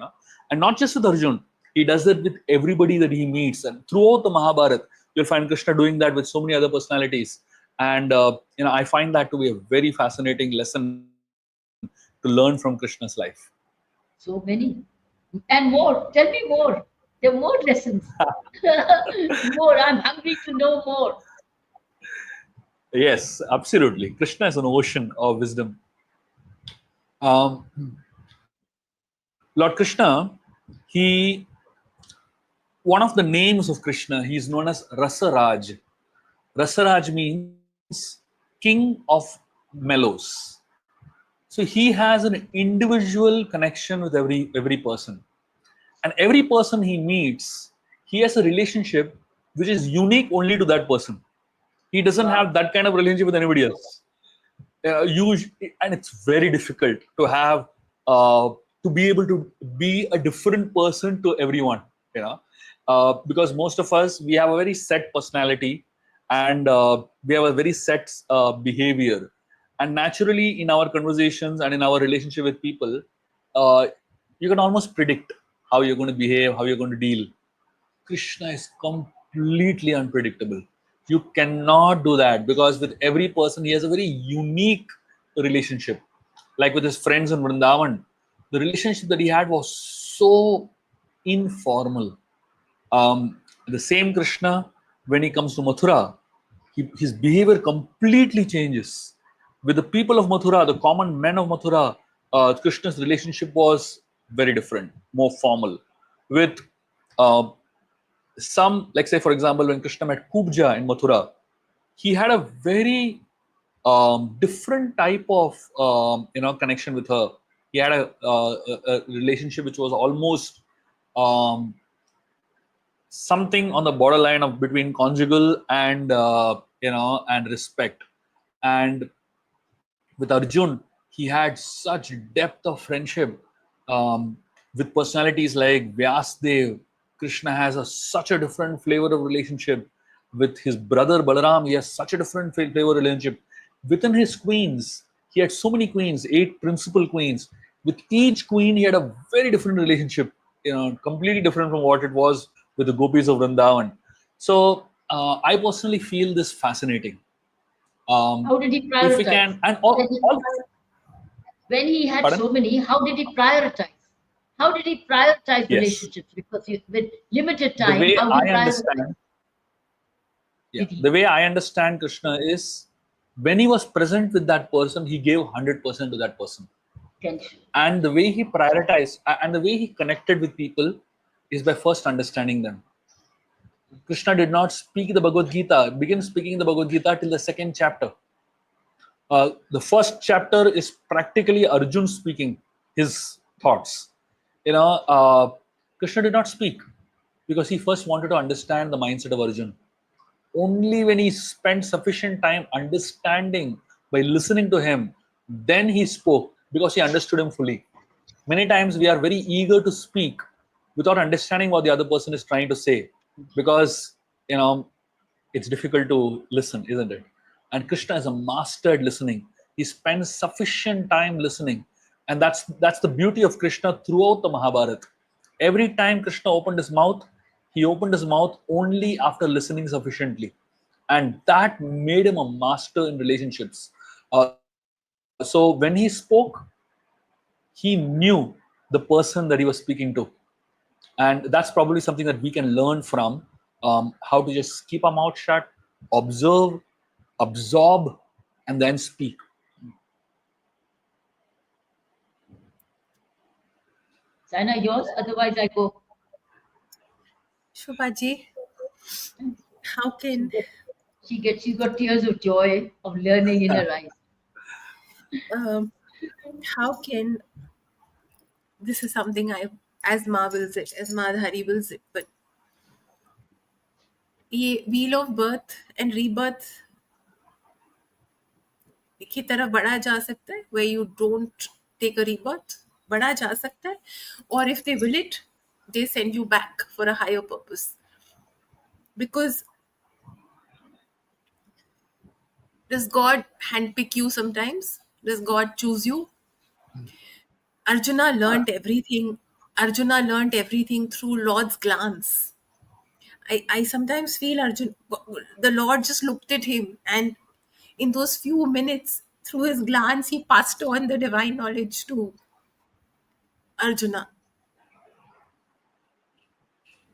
and not just with Arjun. He does that with everybody that he meets, and throughout the Mahabharata you'll find Krishna doing that with so many other personalities. And I find that to be a very fascinating lesson to learn from Krishna's life. So many. And more. Tell me more. There are more lessons. More. I'm hungry to know more. Yes, absolutely. Krishna is an ocean of wisdom. Um, Lord Krishna, he one of the names of Krishna, he is known as Rasaraj. Rasaraj means king of mellows. So he has an individual connection with every person, and every person he meets, he has a relationship which is unique only to that person. He doesn't have that kind of relationship with anybody else. And it's very difficult to have to be able to be a different person to everyone, because most of us, we have a very set personality, and we have a very set behavior, and naturally in our conversations and in our relationship with people, uh, you can almost predict how you're going to behave, how you're going to deal. Krishna is completely unpredictable. You cannot do that, because with every person he has a very unique relationship. Like with his friends in Vrindavan, the relationship that he had was so informal. The same Krishna, when he comes to Mathura, his behavior completely changes. With the people of Mathura, the common men of Mathura, Krishna's relationship was very different, more formal. With uh, some, like say for example, when Krishna met Kubja in Mathura, he had a very different type of connection with her. He had a relationship which was almost um, something on the borderline of between conjugal and and respect. And with Arjun, he had such depth of friendship with personalities like Vyasdev. Krishna has such a different flavor of relationship. With his brother Balaram, he has such a different flavor relationship. Within his queens, he had so many queens, 8 principal queens. With each queen, he had a very different relationship, completely different from what it was with the gopis of Vrindavan. So I personally feel this fascinating. How did he If we prioritize? can, and When he had pardon? so many, how did he prioritize? How did he prioritize Yes. relationships? Because with limited The time, way how do you I prioritize? understand, yeah, Did he? the way I understand Krishna is when he was present with that person, he gave 100% to that person. Attention. And the way he prioritized and the way he connected with people is by first understanding them. Krishna did not speak the Bhagavad Gita, begin speaking the Bhagavad Gita till the second chapter. The first chapter is practically Arjun speaking his thoughts. Krishna did not speak because he first wanted to understand the mindset of Arjun. Only when he spent sufficient time understanding by listening to him, then he spoke because he understood him fully. Many times we are very eager to speak without understanding what the other person is trying to say because it's difficult to listen, isn't it? And Krishna is a mastered listening. He spends sufficient time listening, and that's the beauty of Krishna throughout the Mahabharata. Every time Krishna opened his mouth, he opened his mouth only after listening sufficiently, and that made him a master in relationships. So when he spoke, he knew the person that he was speaking to, and that's probably something that we can learn from, how to just keep our mouth shut, observe, absorb, and then speak. Sana, yours? Otherwise, I go. Shubhaji, how She can gets, she's got tears of joy of learning in her eyes. um, how can this is something I as Ma wills it, as Madhari wills it, but ये wheel of birth and rebirth की तरफ बढ़ा जा सकता है where you don't take a rebirth बढ़ा जा सकता है or if they will it they send you back for a higher purpose because does God handpick you sometimes? Does God choose you? Arjuna learnt everything. Arjuna learnt everything through Lord's glance. I sometimes feel the Lord just looked at him and in those few minutes, through his glance, he passed on the divine knowledge to Arjuna.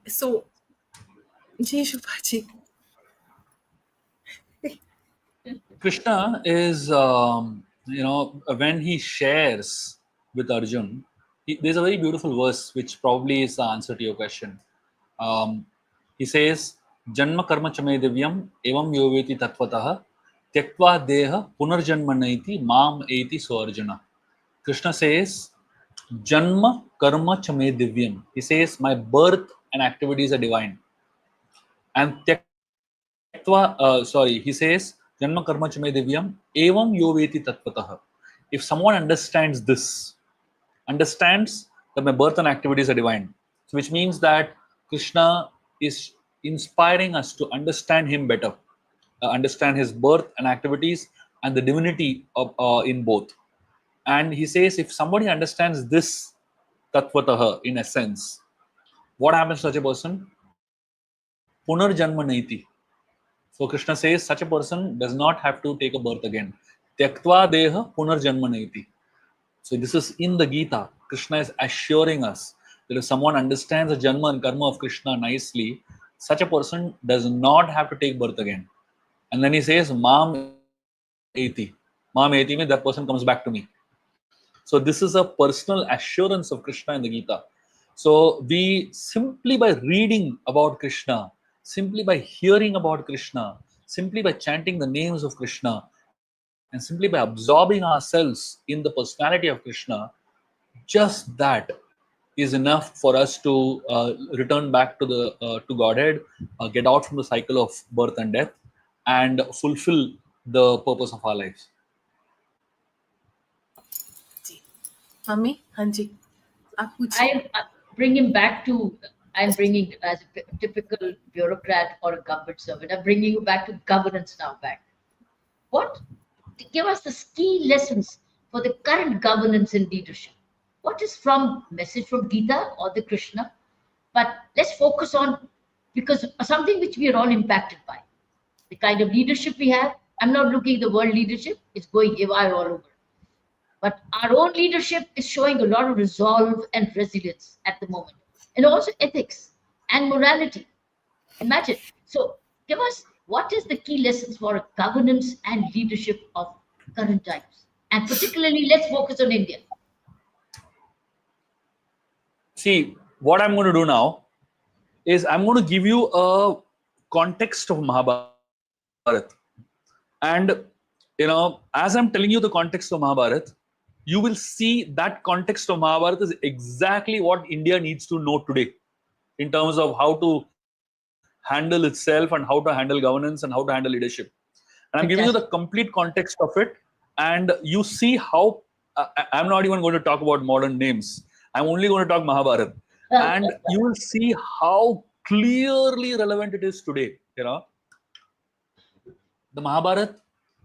So, Ji Shubhaji. Krishna is, when he shares with Arjun, there's a very beautiful verse which probably is the answer to your question. He says, Janma karma chame divyam evam yoveti tatvatah tyaktva deha punarjanma naiti mam eti so Arjuna. Krishna says, Janma karma chame divyam. He says, my birth and activities are divine. And he says, Janma karma chame divyam evam yoveti tatvatah. If someone understands that my birth and activities are divine, so which means that Krishna is inspiring us to understand him better, understand his birth and activities and the divinity of in both. And he says, if somebody understands this tatvatah in essence, what happens to such a person? Punarjanma naiti. So Krishna says such a person does not have to take a birth again. Tyaktva deha punarjanma naiti. So this is in the Gita. Krishna is assuring us that if someone understands the janma and karma of Krishna nicely, such a person does not have to take birth again. And then he says, Mam eti. Mam eti means that person comes back to me. So this is a personal assurance of Krishna in the Gita. So we simply by reading about Krishna, simply by hearing about Krishna, simply by chanting the names of Krishna, and simply by absorbing ourselves in the personality of Krishna, just that is enough for us to return back to the to Godhead, get out from the cycle of birth and death, and fulfill the purpose of our lives. जी mummy हाँ जी आप पूछिए I bring him back to I'm bringing, as a typical bureaucrat or a government servant, I'm bringing you back to governance now. Back, what give us the key lessons for the current governance and leadership? What is from message from Gita or the Krishna? But let's focus on, because something which we are all impacted by, the kind of leadership we have. I'm not looking at the world leadership; it's going haywire all over. But our own leadership is showing a lot of resolve and resilience at the moment, and also ethics and morality. Imagine. So, give us what is the key lessons for governance and leadership of current times, and particularly let's focus on India. See, what I'm going to do now is I'm going to give you a context of Mahabharata. And, as I'm telling you the context of Mahabharata, you will see that context of Mahabharata is exactly what India needs to know today in terms of how to handle itself and how to handle governance and how to handle leadership. And I'm giving you the Fantastic. complete context of it. And you see how I'm not even going to talk about modern names. I'm only going to talk Mahabharata. And you will see how clearly relevant it is today. The Mahabharata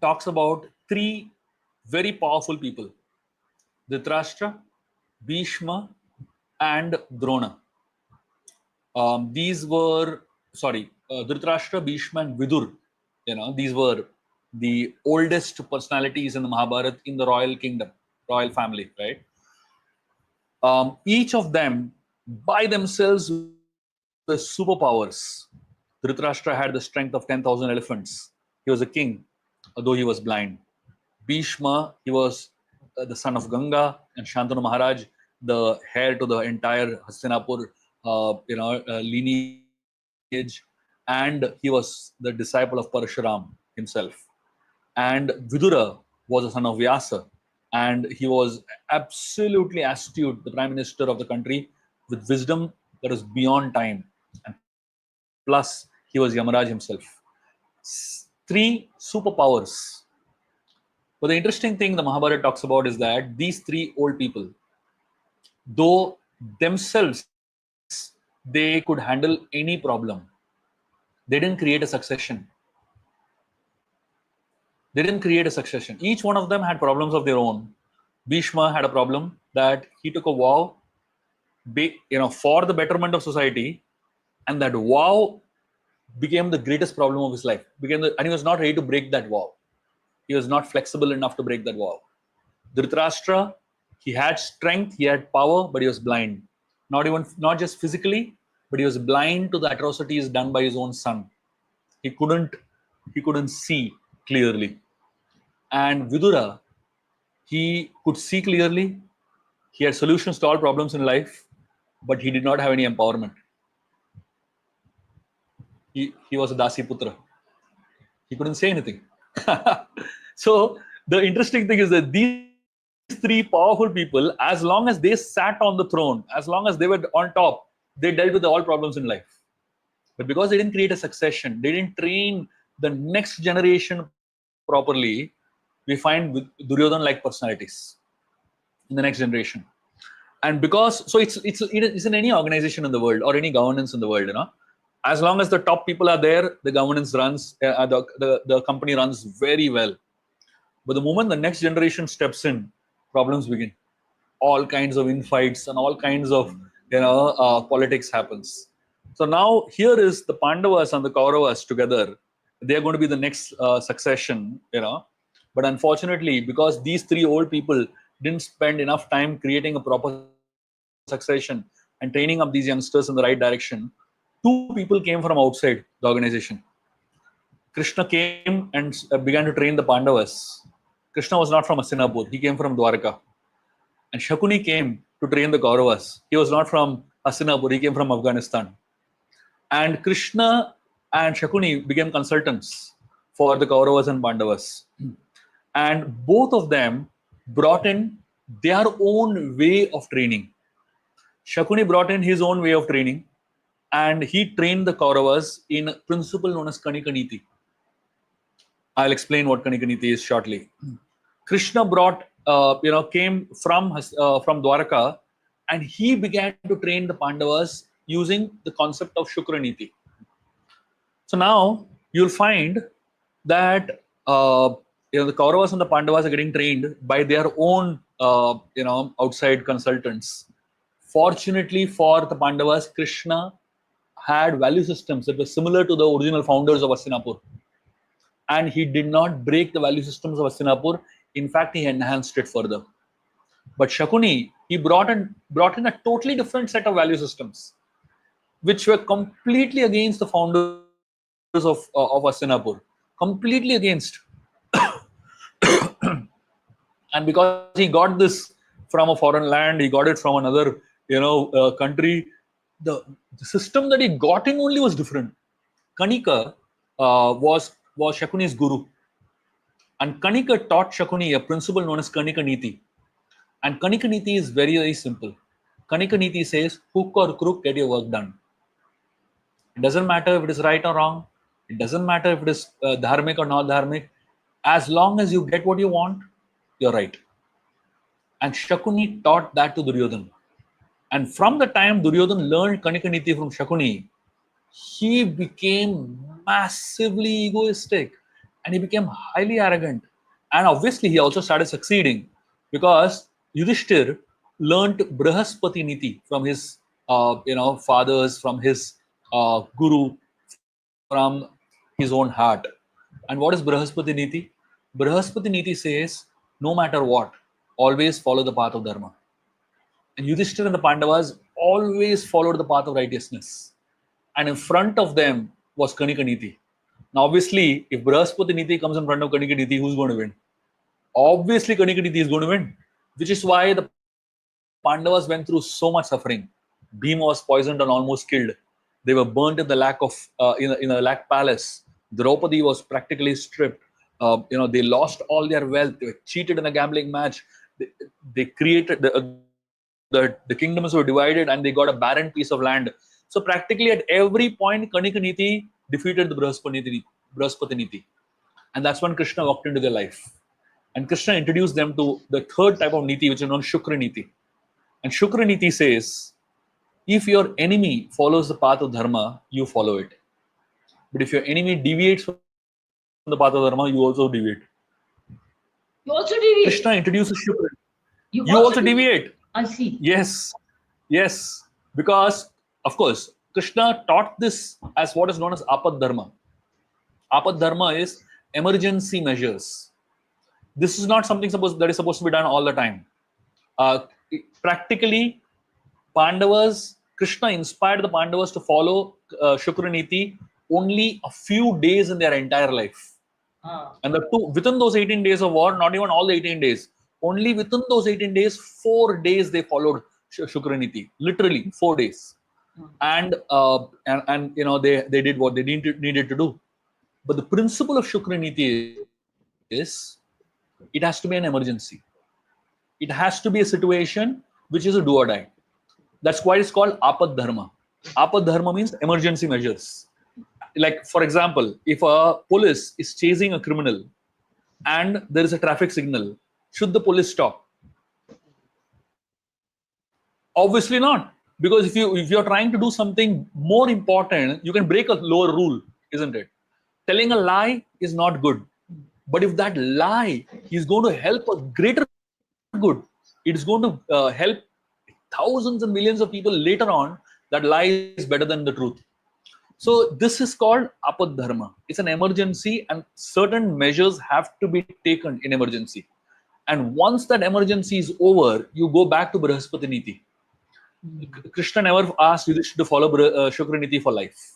talks about three very powerful people: Dhritarashtra, Bhishma, and Drona. These were, Dhritarashtra, Bhishma, and Vidur. These were the oldest personalities in the Mahabharata in the royal kingdom, royal family, right? Each of them by themselves were superpowers. Dhritarashtra had the strength of 10,000 elephants. He was a king, although he was blind. Bhishma, he was the son of Ganga, and Shantanu Maharaj, the heir to the entire Hastinapur, lineage, and he was the disciple of Parashuram himself. And Vidura was a son of Vyasa, and he was absolutely astute, the prime minister of the country, with wisdom that was beyond time. And plus, he was Yamaraj himself. Three superpowers. But the interesting thing the Mahabharata talks about is that these three old people, though themselves they could handle any problem, they didn't create a succession. Each one of them had problems of their own. Bhishma had a problem that he took a vow, for the betterment of society, and that vow became the greatest problem of his life. And he was not ready to break that vow. He was not flexible enough to break that vow. Dhritarashtra, he had strength, he had power, but he was blind. Not just physically, but he was blind to the atrocities done by his own son. He couldn't see clearly. And Vidura, he could see clearly. He had solutions to all problems in life, but he did not have any empowerment. He was a Dasi Putra. He couldn't say anything. So the interesting thing is that these three powerful people, as long as they sat on the throne, as long as they were on top, they dealt with all problems in life. But because they didn't create a succession, they didn't train the next generation properly, we find Duryodhan-like personalities in the next generation. And because, so it's in any organization in the world or any governance in the world, as long as the top people are there, the governance runs, the company runs very well. But the moment the next generation steps in, problems begin. All kinds of infights and all kinds of politics happens. So now here is the Pandavas and the Kauravas together. They are going to be the next succession, But unfortunately, because these three old people didn't spend enough time creating a proper succession and training up these youngsters in the right direction, two people came from outside the organization. Krishna came and began to train the Pandavas. Krishna was not from Hastinapur, he came from Dwarka. And Shakuni came to train the Kauravas. He was not from Hastinapur, he came from Afghanistan. And Krishna and Shakuni became consultants for the Kauravas and Pandavas. And both of them brought in their own way of training. Shakuni brought in his own way of training, and he trained the Kauravas in a principle known as Kanika Niti. I'll explain what Kanika Niti is shortly. Krishna came from Dwaraka, and he began to train the Pandavas using the concept of Shukraniti. So now you'll find that the Kauravas and the Pandavas are getting trained by their own outside consultants. Fortunately for the Pandavas, Krishna had value systems that were similar to the original founders of Hastinapur, and he did not break the value systems of Hastinapur. In fact, he enhanced it further. But Shakuni, he brought in a totally different set of value systems, which were completely against the founders of Hastinapur, completely against. And because he got this from a foreign land, he got it from another country. The system that he got in only was different. Kanika was Shakuni's guru, and Kanika taught Shakuni a principle known as Kanika Niti. And Kanika Niti is very, very simple. Kanika Niti says, hook or crook, get your work done. It doesn't matter if it is right or wrong. It doesn't matter if it is dharmic or not dharmic. As long as you get what you want, you're right. And Shakuni taught that to Duryodhana. And from the time Duryodhana learned Kanika Niti from Shakuni, he became massively egoistic and he became highly arrogant. And obviously, he also started succeeding because Yudhishthir learned Brahaspati Niti from his fathers, from his guru, from his own heart. And what is Brahaspati Niti? Brahaspati Niti says, no matter what, always follow the path of Dharma. And Yudhishthir and the Pandavas always followed the path of righteousness. And in front of them was Kanika Niti. Now, obviously, if Brahaspati Niti comes in front of Kanika Niti, who's going to win? Obviously, Kanika Niti is going to win, which is why the Pandavas went through so much suffering. Bhima was poisoned and almost killed. They were burnt in the in a lac palace. Draupadi was practically stripped. They lost all their wealth. They were cheated in a gambling match. They created the kingdoms were divided and they got a barren piece of land. So practically at every point, Kanika Niti defeated the Brahaspati Niti. And that's when Krishna walked into their life. And Krishna introduced them to the third type of Niti, which is known Shukra Niti. And Shukra Niti says, if your enemy follows the path of Dharma, you follow it. But if your enemy deviates from the path of Dharma, you also deviate. You also deviate. Krishna introduces Shukra. You also deviate. I see. Yes. Because, of course, Krishna taught this as what is known as Apad Dharma. Apad Dharma is emergency measures. This is not something that is supposed to be done all the time. Practically, Krishna inspired the Pandavas to follow Shukra Niti only a few days in their entire life. And within those 18 days of war, not even all the 18 days, only within those 18 days, 4 days they followed Shukra Niti, literally 4 days. And they did what they needed to do. But the principle of Shukra Niti is it has to be an emergency. It has to be a situation which is a do or die. That's why it's called Apad Dharma. Apad Dharma means emergency measures. Like, for example, if a police is chasing a criminal and there is a traffic signal, should the police stop? Obviously not. Because if you're trying to do something more important, you can break a lower rule, isn't it? Telling a lie is not good. But if that lie is going to help a greater good, it is going to help thousands and millions of people later on, that lie is better than the truth. So this is called Apad Dharma. It's an emergency and certain measures have to be taken in emergency. And once that emergency is over, you go back to Brahaspati Niti. Krishna never asked Yudhishthira to follow Shukra Niti for life.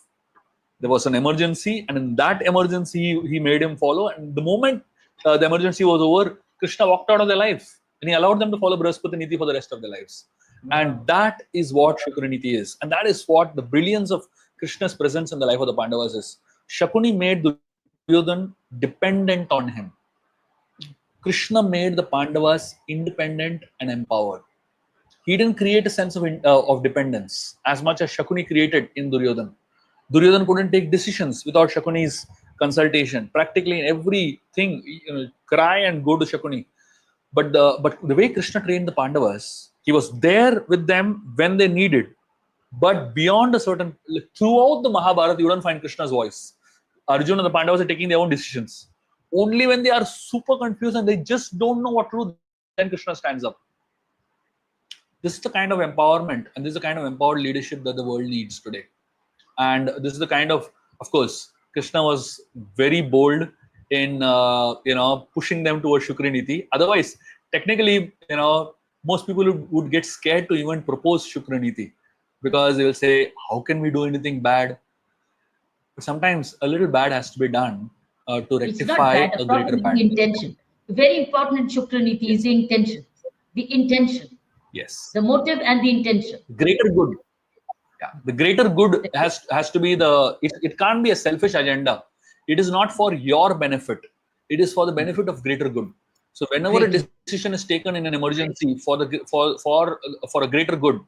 There was an emergency, and in that emergency, he made him follow. And the moment the emergency was over, Krishna walked out of their life, and he allowed them to follow Brahaspati Niti for the rest of their lives. And that is what Shukra Niti is, and that is what the brilliance of Krishna's presence in the life of the Pandavas is. Shakuni made Duryodhana dependent on him. Krishna made the Pandavas independent and empowered. He didn't create a sense of dependence as much as Shakuni created in Duryodhana. Duryodhana couldn't take decisions without Shakuni's consultation. Practically in everything, cry and go to Shakuni. But the way Krishna trained the Pandavas, he was there with them when they needed. But beyond a certain, throughout the Mahabharata, you don't find Krishna's voice. Arjuna and the Pandavas are taking their own decisions. Only when they are super confused and they just don't know what to do, then Krishna stands up. This is the kind of empowerment and this is the kind of empowered leadership that the world needs today. And this is the kind of course, Krishna was very bold in pushing them towards Shukriniti. Otherwise, technically, most people would get scared to even propose Shukriniti because they will say, "How can we do anything bad?" But sometimes a little bad has to be done to It's not rectify bad. a The problem greater is the bad. intention. Very important in Shukraniti is the intention. The intention. Yes, The motive and the intention. greater good. Yeah, the greater good has to be it can't be a selfish agenda. It is not for your benefit. It is for the benefit of greater good. So whenever a Greater. decision is taken in an emergency for a greater good,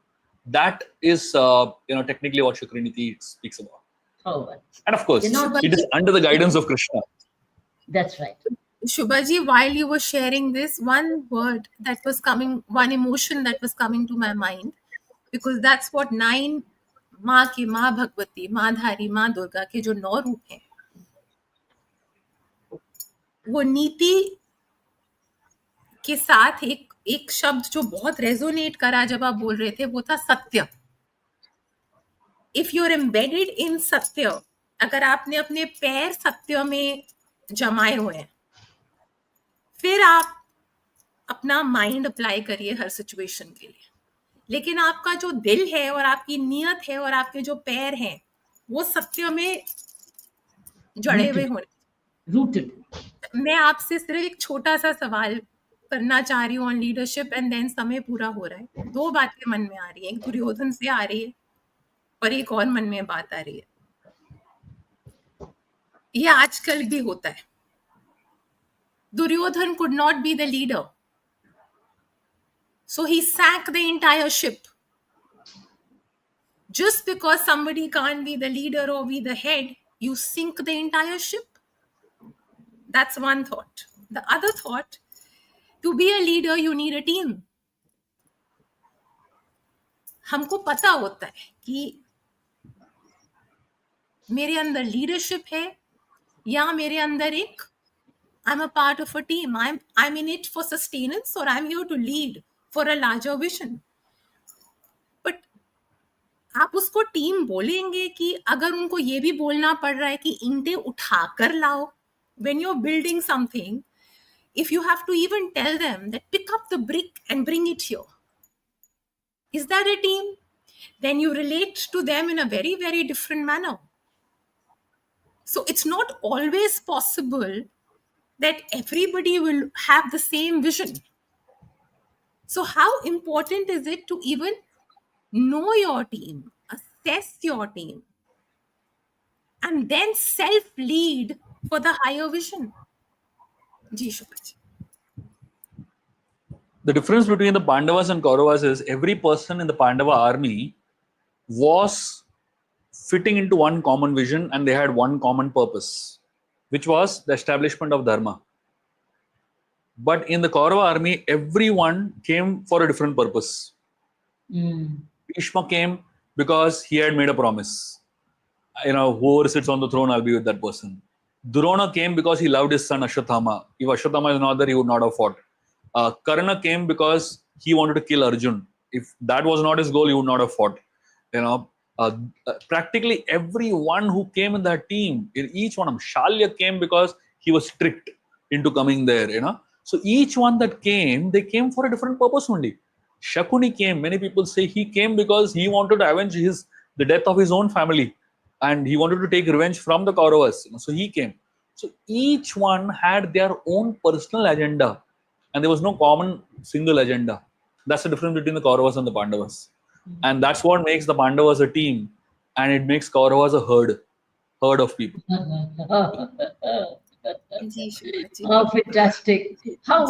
that is technically what Shukriniti speaks about. Oh, well. And of course, You know, it is under the guidance of Krishna. that's right. Shubhaji, while you were sharing this, one word that was coming, one emotion that was coming to my mind, because that's what 9 माँ की माँ भगवती, माँ धारी, माँ दुर्गा के जो 9 रूप हैं, वो नीति के साथ एक शब्द जो बहुत रेजोनेट करा जब आप बोल रहे थे, वो था सत्य. If you are embedded in सत्य, अगर आपने अपने पैर सत्य में जमाए हुए हैं, फिर आप अपना माइंड अप्लाई करिए हर सिचुएशन के लिए. लेकिन आपका जो दिल है और आपकी नीयत है और आपके जो पैर हैं, वो सत्य में जड़े हुए होने. Rooted. मैं आपसे सिर्फ एक छोटा सा सवाल करना चाह रही हूँ ऑन लीडरशिप, एंड देन समय पूरा हो रहा है. 2 बातें मन में आ रही है, एक दुर्योधन से आ रही है और एक और मन में बात आ रही है. ये आजकल भी होता है. Duryodhan could not be the leader, so he sank the entire ship. Just because somebody can't be the leader or be the head, you sink the entire ship. That's one thought. The other thought, to be a leader, you need a team. हमको पता होता है कि मेरे अंदर leadership है या मेरे अंदर एक I'm a part of a team. I'm in it for sustenance, or I'm here to lead for a larger vision. But आप उसको टीम बोलेंगे कि अगर उनको ये भी बोलना पड़ रहा है कि ईंटें उठाकर लाओ. When you're building something, if you have to even tell them that pick up the brick and bring it here, is that a team? Then you relate to them in a very, very different manner. So it's not always possible that everybody will have the same vision. So how important is it to even know your team, assess your team, and then self-lead for the higher vision? Ji Shubha ji. The difference between the Pandavas and Kauravas is every person in the Pandava army was fitting into one common vision and they had one common purpose, which was the establishment of Dharma. But in the Kaurava army, everyone came for a different purpose. Bhishma came because he had made a promise. Whoever sits on the throne, I'll be with that person. Drona came because he loved his son Ashwatthama. If Ashwatthama is not there, he would not have fought. Karna came because he wanted to kill Arjun. If that was not his goal, he would not have fought. Practically everyone who came in that team, each one of them, Shalya came because he was tricked into coming there. So each one that came, they came for a different purpose only. Shakuni came. Many people say he came because he wanted to avenge the death of his own family, and he wanted to take revenge from the Kauravas. So he came. So each one had their own personal agenda, and there was no common single agenda. That's the difference between the Kauravas and the Pandavas. And that's what makes the Pandavas a team, and it makes Kauravas a herd of people. How fantastic. How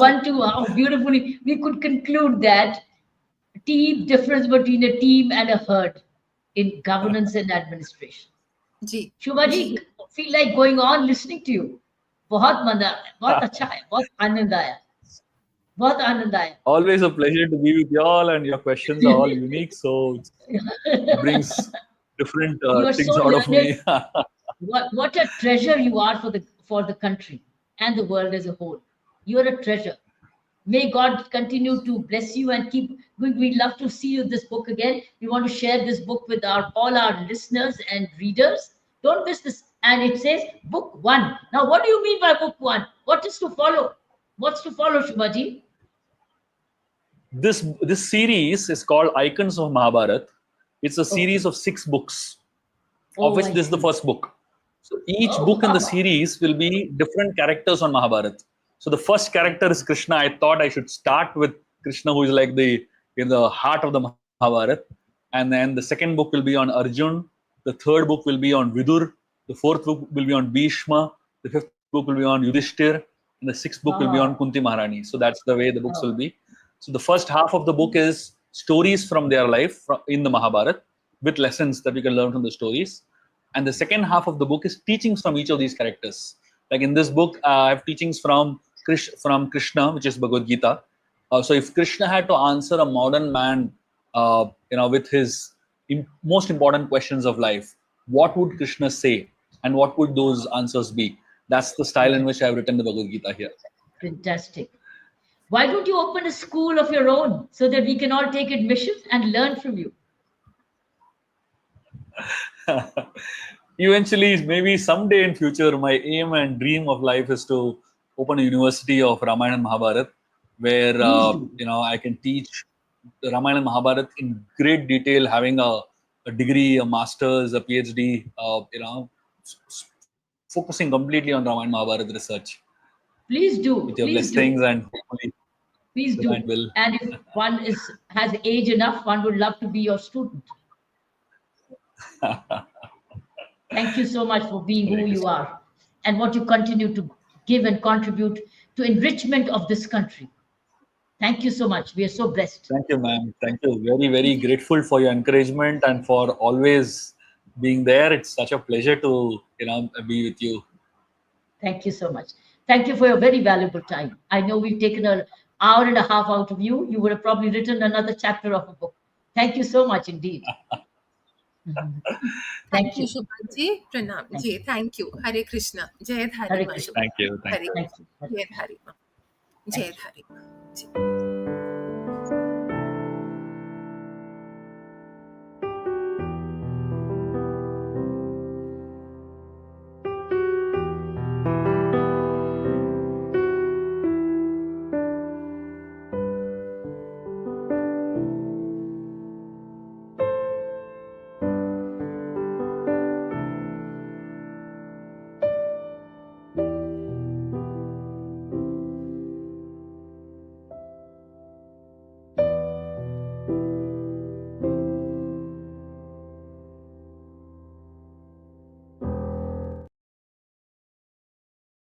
beautifully we could conclude that difference between a team and a herd in governance and administration. Ji. Shubha ji, feel like going on listening to you. बहुत मजा, बहुत अच्छा है, बहुत आनंद आया. बहुत आनंद आया. Always a pleasure to be with you all, and your questions are all unique, so it brings different You are things so out of learned. me. What a treasure you are for the country and the world as a whole. You are a treasure. May God continue to bless you and keep going. We'd love to see you this book again. We want to share this book with all our listeners and readers. Don't miss this. And it says book one. Now, what do you mean by book one? What is to follow? What's to follow, Shubhaji? This series is called Icons of Mahabharat. It's a series Okay. of 6 books, of Oh, which I this is the see. first book. So each Oh, book in the wow. series will be different characters on Mahabharat. So the first character is Krishna. I thought I should start with Krishna, who is like the in the heart of the Mahabharat, and then the second book will be on Arjun. The third book will be on Vidur. The fourth book will be on Bhishma. The fifth book will be on Yudhishthir, and the sixth book will be on Wow. Kunti Maharani. So that's the way the books will Wow. be. So the first half of the book is stories from their life in the Mahabharat with lessons that we can learn from the stories. And the second half of the book is teachings from each of these characters. Like in this book, I have teachings from Krishna, which is Bhagavad Gita. So if Krishna had to answer a modern man, with his most important questions of life, what would Krishna say, and what would those answers be? That's the style in which I have written the Bhagavad Gita here. Fantastic. Why don't you open a school of your own so that we can all take admission and learn from you? Eventually, maybe someday in future, my aim and dream of life is to open a university of Ramayana and Mahabharat, where Please do. I can teach the Ramayana and Mahabharat in great detail, having a degree, a master's, a PhD. Focusing completely on Ramayana and Mahabharat research Please do. with your Please do. blessings and hopefully Please divine do. will. And if one has age enough, one would love to be your student. Thank you so much for being who you are and what you continue to give and contribute to enrichment of this country. Thank you so much. We are so blessed. Thank you, ma'am. Thank you. Very, very grateful for your encouragement and for always being there. It's such a pleasure to be with you. Thank you so much. Thank you for your very valuable time. I know we've taken an hour and a half out of you. You would have probably written another chapter of a book. Thank you so much indeed. Thank Thank you, you. Shubhaji. Pranam Thank ji. you. Thank you. Hare Krishna. Jai Dhari Hare Ma Krishna. Shubhaji. Thank you. Thank Hare you. Thank Krishna. you. Hare Jai Krishna. Dhari Ma. Jai Thank you. Dhari Ma. Ji.